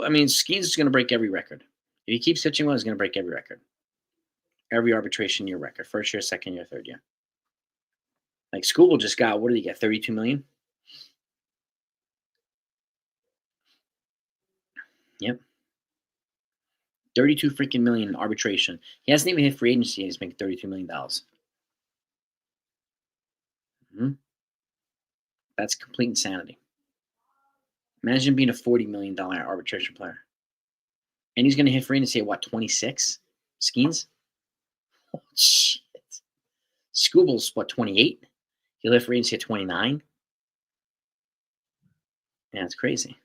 I mean, Skeens is going to break every record. If he keeps pitching well, he's going to break every record. Every arbitration year record. First year, second year, third year. Like Scooble just got, what did he get? 32 million? Yep. 32 freaking million in arbitration. He hasn't even hit free agency yet. He's making $32 million. Mm-hmm. That's complete insanity. Imagine being a $40 million arbitration player. And he's going to hit free agency at what, 26? Skeens? Oh, shit. Scooble's what, 28? He'll hit free agency at 29? Yeah, it's crazy.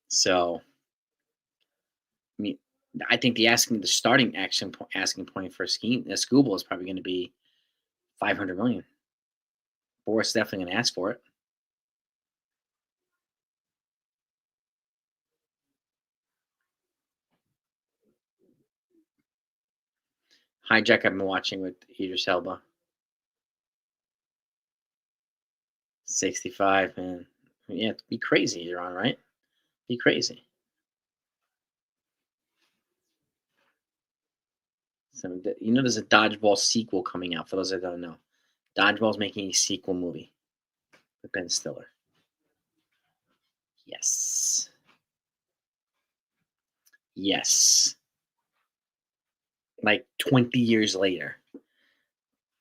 So, I mean, I think the starting asking point for Scooble is probably going to be 500 million. Boris definitely going to ask for it. Hijack I've been watching with Idris Elba. 65, man. Yeah, it'd be crazy, you're on, right? Be crazy. So, you know, there's a Dodgeball sequel coming out, for those that don't know. Dodgeball's making a sequel movie with Ben Stiller. Yes. Yes. Like 20 years later.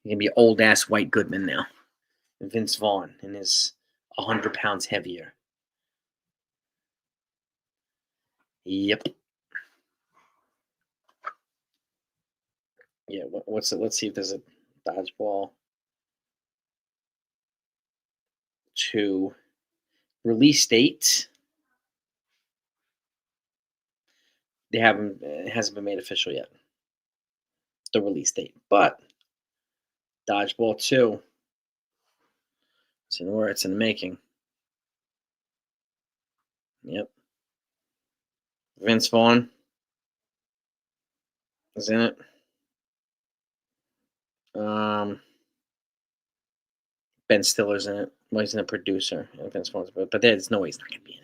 You're going to be old ass White Goodman now. And Vince Vaughn and his 100 pounds heavier. Yep. Yeah, what's it? Let's see if there's a Dodgeball 2 release date. They haven't. It hasn't been made official yet. The release date, but Dodgeball 2. It's in where it's in the making. Yep. Vince Vaughn is in it. Ben Stiller's in it. Well, he's in a producer. Vince Vaughn's, but there's no way he's not going to be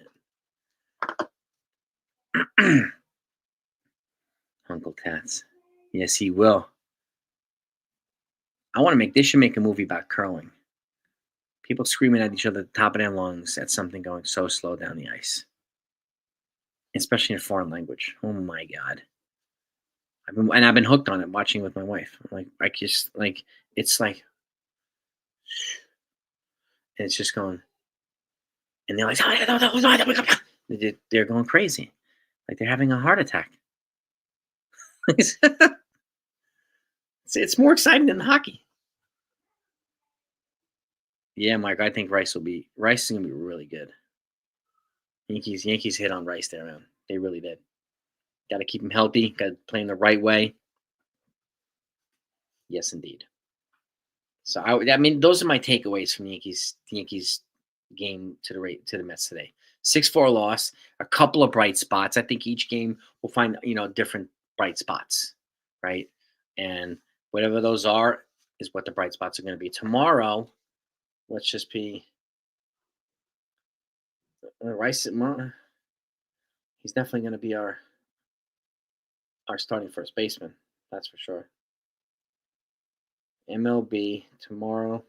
in it. Uncle Tats. Yes, he will. They should make a movie about curling. People screaming at each other at the top of their lungs at something going so slow down the ice. Especially in a foreign language. Oh my God. I've been hooked on it, watching it with my wife. It's like, and it's just going, and they're like, they're going crazy. Like they're having a heart attack. It's more exciting than hockey. Yeah, Mike, I think Rice is gonna be really good. Yankees hit on Rice there, man. They really did. Got to keep him healthy. Got to play him the right way. Yes, indeed. So I mean, those are my takeaways from the Yankees game to the Mets today. 6-4 loss. A couple of bright spots. I think each game will find different bright spots, right? And whatever those are is what the bright spots are going to be. Tomorrow, let's just be Rice. He's definitely going to be our starting first baseman. That's for sure. MLB tomorrow.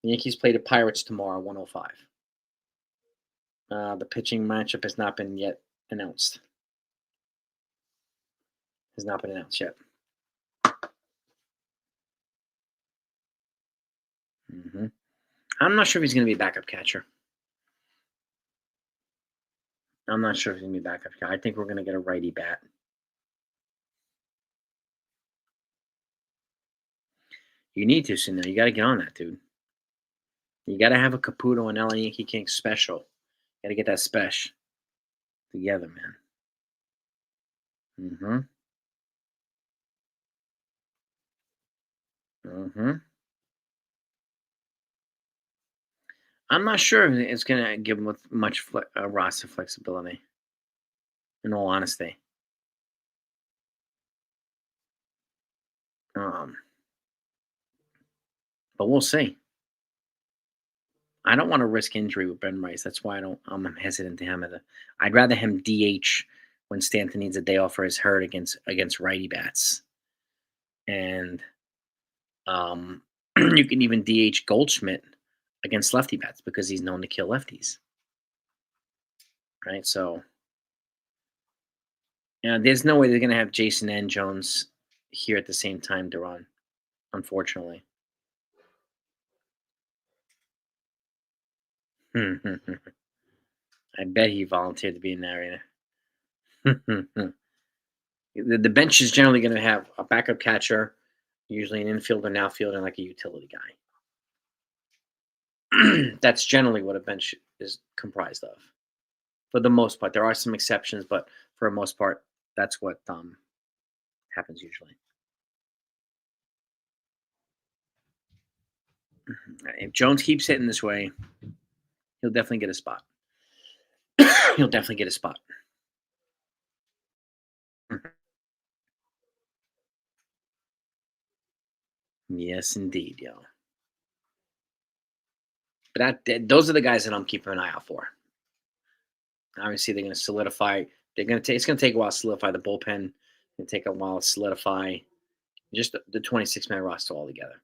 The Yankees play the Pirates tomorrow, 105. The pitching matchup has not been yet announced. Has not been announced yet. Mm-hmm. I'm not sure if he's going to be a backup catcher. I'm not sure if he's going to be a backup catcher. I think we're going to get a righty bat. You need to, Sinner. You got to get on that, dude. You got to have a Caputo and LA Yankee King special. Got to get that special together, man. Mm-hmm. Mm-hmm. I'm not sure if it's going to give him much roster flexibility, in all honesty. But we'll see. I don't want to risk injury with Ben Rice. That's why I'm hesitant to him. I'd rather him DH when Stanton needs a day off or is hurt against righty bats. And you can even DH Goldschmidt against lefty bats because he's known to kill lefties. Right? So, there's no way they're going to have Jason and Jones here at the same time, Duran, unfortunately. I bet he volunteered to be in the arena. The bench is generally going to have a backup catcher, usually an infield or an outfield, and like a utility guy. That's generally what a bench is comprised of. For the most part, there are some exceptions, but for the most part, that's what happens usually. If Jones keeps hitting this way, he'll definitely get a spot. He'll definitely get a spot. Yes, indeed, yo. But those are the guys that I'm keeping an eye out for. Obviously, they're going to solidify. It's going to take a while to solidify the bullpen. It's going to take a while to solidify just the 26-man roster altogether.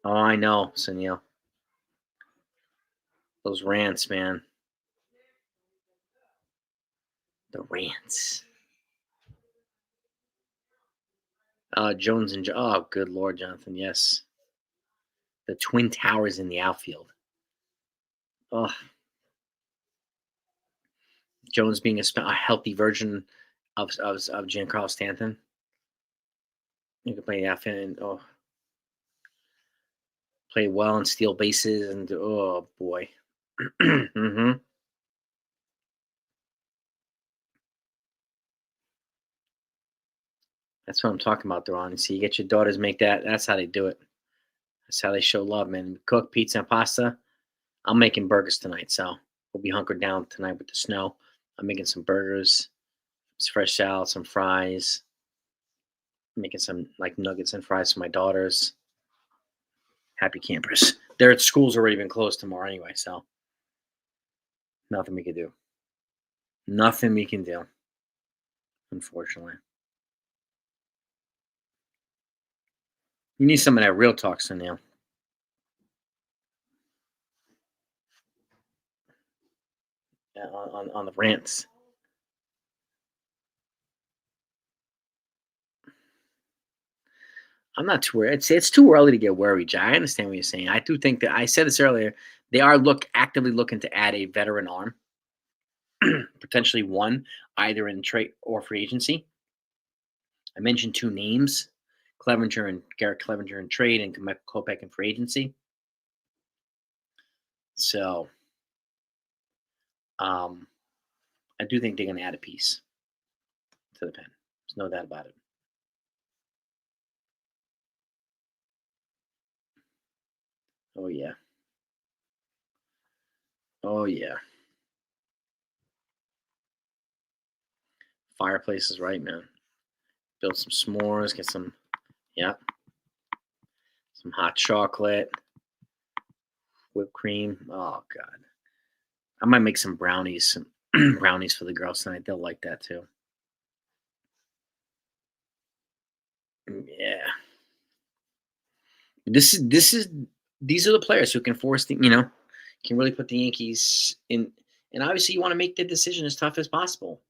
Oh, I know, Sunil. Those rants, man. The rants. Jones and oh, good Lord, Jonathan. Yes, the Twin Towers in the outfield. Oh, Jones being a healthy version of Giancarlo Stanton. You can play the outfield and play well and steal bases and oh boy. Mm-hmm. That's what I'm talking about, Duran. See, you get your daughters make that. That's how they do it. That's how they show love, man. Cook pizza and pasta. I'm making burgers tonight, so we'll be hunkered down tonight with the snow. I'm making some burgers, some fresh salad, some fries. I'm making some like nuggets and fries for my daughters. Happy campers. Their school's already been closed tomorrow anyway, so nothing we can do. Nothing we can do, unfortunately. You need some of that real talk, Sunil. On the rants. I'm not too worried. It's too early to get worried, Jay. I understand what you're saying. I do think that I said this earlier. They are actively looking to add a veteran arm, potentially one, either in trade or free agency. I mentioned two names, Clevenger and Garrett Clevenger in trade and Michael Kopech in free agency. So I do think they're going to add a piece to the pen. There's no doubt about it. Oh, yeah. Oh, yeah. Fireplace is right, man. Build some s'mores, get some, some hot chocolate, whipped cream. Oh, God. I might make some brownies, brownies for the girls tonight. They'll like that too. Yeah. These are the players who can force can really put the Yankees in. And obviously, you want to make the decision as tough as possible.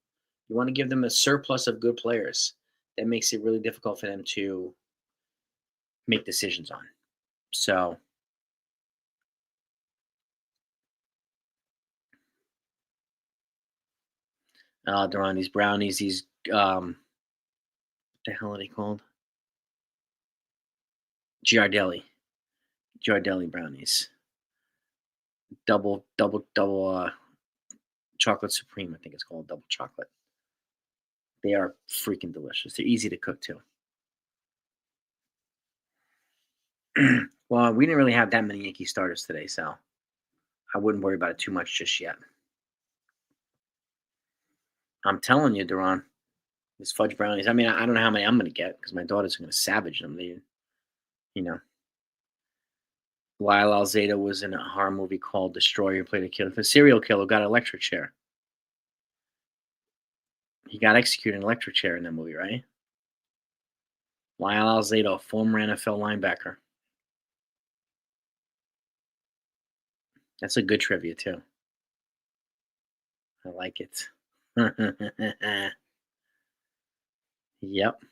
You want to give them a surplus of good players. That makes it really difficult for them to make decisions on. So, they're on these brownies. These what the hell are they called? Giardelli brownies. Double chocolate supreme. I think it's called double chocolate. They are freaking delicious. They're easy to cook too. Well, we didn't really have that many Yankee starters today, so I wouldn't worry about it too much just yet. I'm telling you, Duran. These fudge brownies. I mean, I don't know how many I'm gonna get because my daughter's gonna savage them. They, you know, Lyle Alzado was in a horror movie called Destroyer, played a killer, the serial killer, got an electric chair. He got executed in an electric chair in that movie, right? Lyle Alzado, former NFL linebacker. That's a good trivia too. I like it. Yep.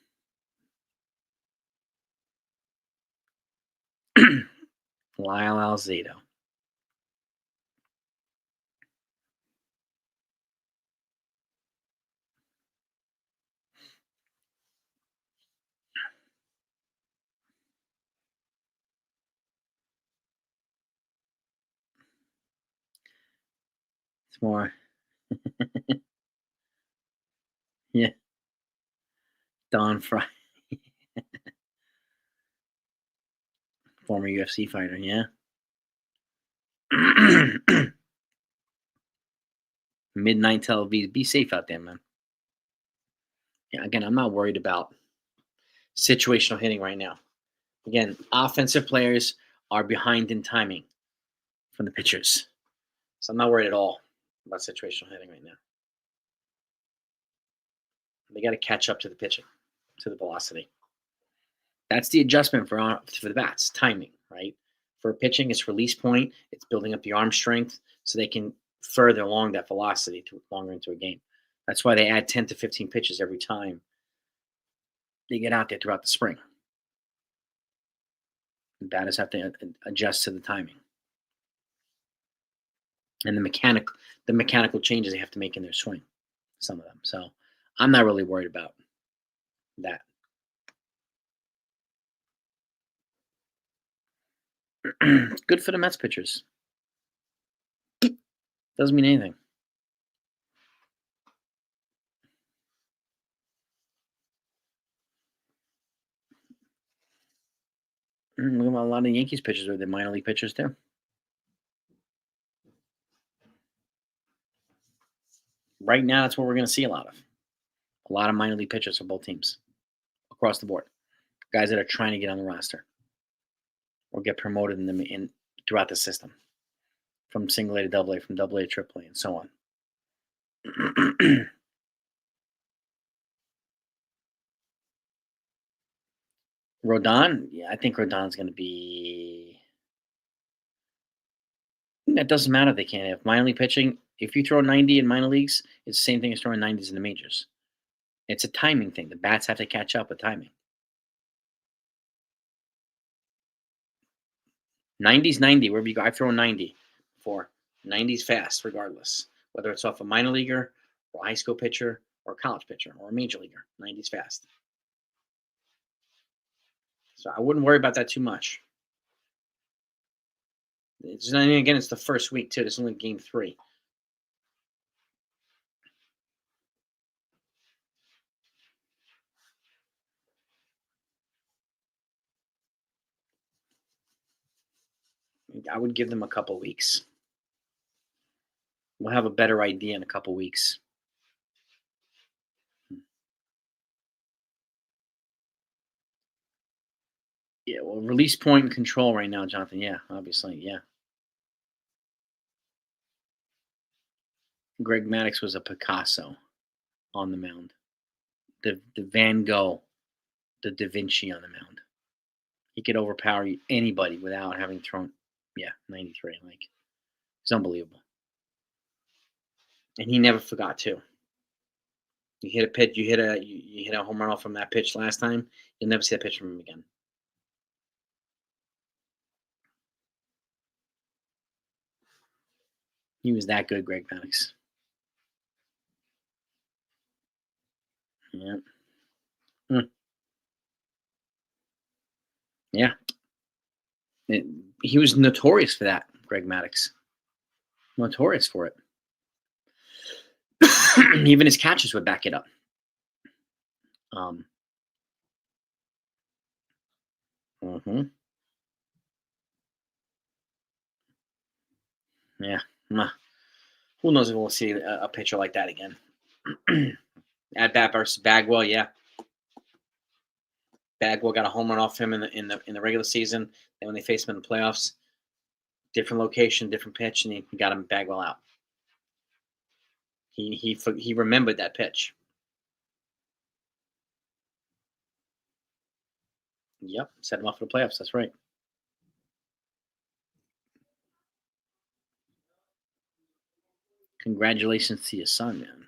Lyle Alzado. It's more. Yeah. Don Fry, former UFC fighter. Yeah. Midnight television. Be safe out there, man. Yeah. Again, I'm not worried about situational hitting right now. Again, offensive players are behind in timing from the pitchers. So I'm not worried at all about situational hitting right now. They got to catch up to the pitching, to the velocity. That's the adjustment for the bats, timing, right? For pitching, it's release point. It's building up the arm strength so they can further along that velocity to longer into a game. That's why they add 10 to 15 pitches every time they get out there throughout the spring. The batters have to adjust to the timing and the mechanical changes they have to make in their swing. Some of them. So I'm not really worried about that. Good for the Mets pitchers. Doesn't mean anything. Look at a lot of Yankees pitchers are the minor league pitchers too. Right now, that's what we're going to see a lot of. A lot of minor league pitchers for both teams across the board. Guys that are trying to get on the roster or get promoted in throughout the system, from single A to double A, from double A to triple A, and so on. Rodon, yeah, I think Rodon's going to be. That doesn't matter if they can't have minor league pitching. If you throw 90 in minor leagues, it's the same thing as throwing 90s in the majors. It's a timing thing. The bats have to catch up with timing. 90's 90, wherever you go. I've thrown 90 before. 90's fast, regardless. Whether it's off a minor leaguer, or a high school pitcher, or a college pitcher, or a major leaguer. 90's fast. So I wouldn't worry about that too much. It's not, again, it's the first week, too. This is only game 3. I would give them a couple weeks. We'll have a better idea in a couple weeks. Yeah, well, release point and control right now, Jonathan. Yeah, obviously, yeah. Greg Maddux was a Picasso on the mound. The Van Gogh, the Da Vinci on the mound. He could overpower anybody without having thrown, 93. Like, it's unbelievable. And he never forgot too. You hit a pitch, you hit a home run off from that pitch last time. You'll never see that pitch from him again. He was that good, Greg Maddux. Yeah. Yeah. He was notorious for that, Greg Maddux. Notorious for it. Even his catches would back it up. Mhm. Yeah. Who knows if we'll see a pitcher like that again? At bat versus Bagwell, yeah. Bagwell got a home run off him in the regular season, and when they faced him in the playoffs, different location, different pitch, and he got him Bagwell out. He remembered that pitch. Yep, set him up for the playoffs. That's right. Congratulations to your son, man.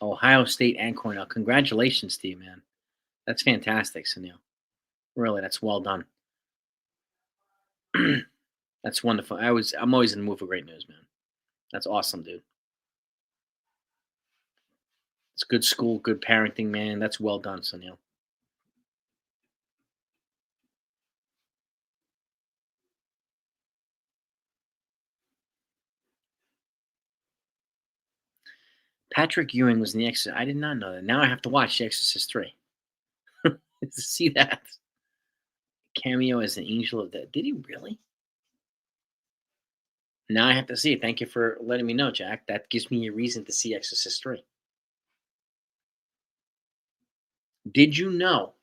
Ohio State and Cornell. Congratulations to you, man. That's fantastic, Sunil. Really, that's well done. That's wonderful. I'm always in the mood for great news, man. That's awesome, dude. It's good school, good parenting, man. That's well done, Sunil. Patrick Ewing was in The Exorcist. I did not know that. Now I have to watch The Exorcist 3 to see that. Cameo as an angel of death. Did he really? Now I have to see it. Thank you for letting me know, Jack. That gives me a reason to see Exorcist 3. Did you know?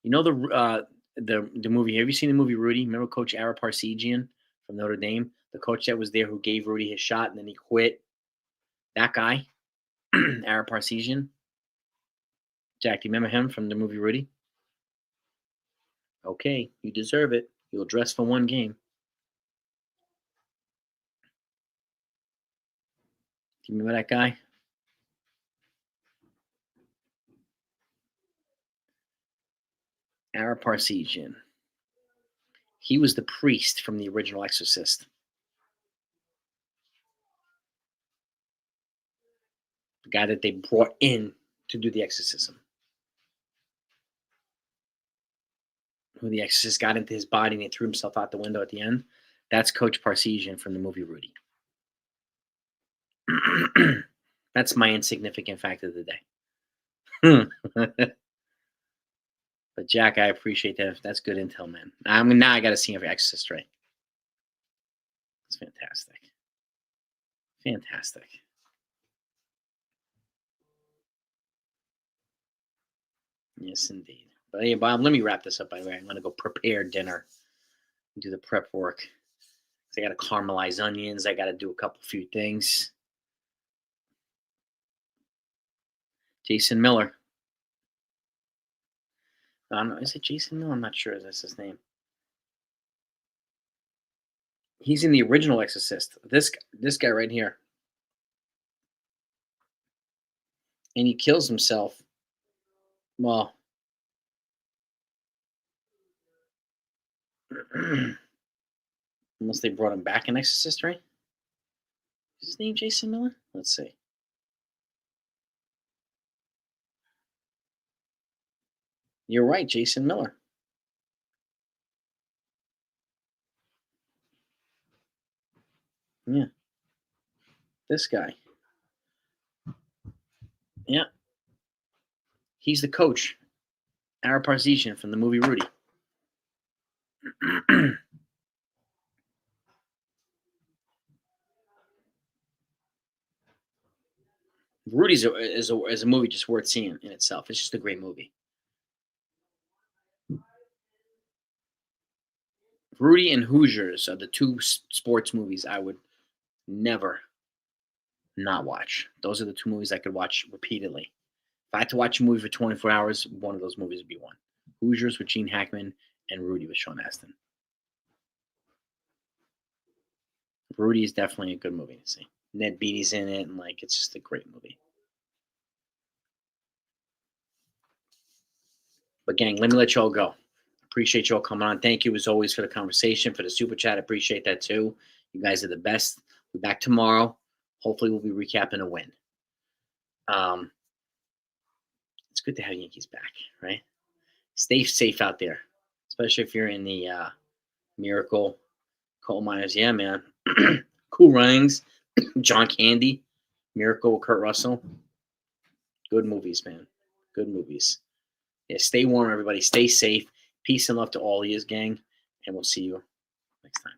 You know the movie. Have you seen the movie Rudy? Remember Coach Ara Parsegian from Notre Dame, the coach that was there who gave Rudy his shot and then he quit. That guy, Ara Parsegian. Jack, do you remember him from the movie Rudy? Okay, you deserve it. You'll dress for one game. Do you remember that guy? Ara Parsegian. He was the priest from the original Exorcist. The guy that they brought in to do the exorcism. When the exorcist got into his body and he threw himself out the window at the end. That's Coach Parsegian from the movie Rudy. That's my insignificant fact of the day. But Jack, I appreciate that. That's good intel, man. Now I got to see every Exorcist right. It's fantastic. Fantastic. Yes, indeed. But hey, Bob, let me wrap this up. By the way, I'm going to go prepare dinner, do the prep work. I got to caramelize onions. I got to do a few things. Jason Miller. Is it Jason Miller? I'm not sure. That's his name. He's in the original Exorcist. This guy right here. And he kills himself. Well, unless they brought him back in Exorcist, right? Is his name Jason Miller? Let's see. You're right, Jason Miller. Yeah. This guy. Yeah. He's the coach, Ara Parsegian from the movie Rudy. Rudy's is a movie just worth seeing in itself. It's just a great movie. Rudy and Hoosiers are the two sports movies I would never not watch. Those are the two movies I could watch repeatedly. If I had to watch a movie for 24 hours, one of those movies would be one. Hoosiers with Gene Hackman and Rudy with Sean Astin. Rudy is definitely a good movie to see. Ned Beatty's in it, and it's just a great movie. But gang, let me let y'all go. Appreciate y'all coming on. Thank you as always for the conversation, for the super chat. Appreciate that too. You guys are the best. We'll be back tomorrow. Hopefully we'll be recapping a win. It's good to have Yankees back, right? Stay safe out there, especially if you're in the Miracle coal miners. Yeah, man. Cool Runnings, John Candy, Miracle, Kurt Russell. Good movies, man. Good movies. Yeah, stay warm, everybody. Stay safe. Peace and love to all of you, gang. And we'll see you next time.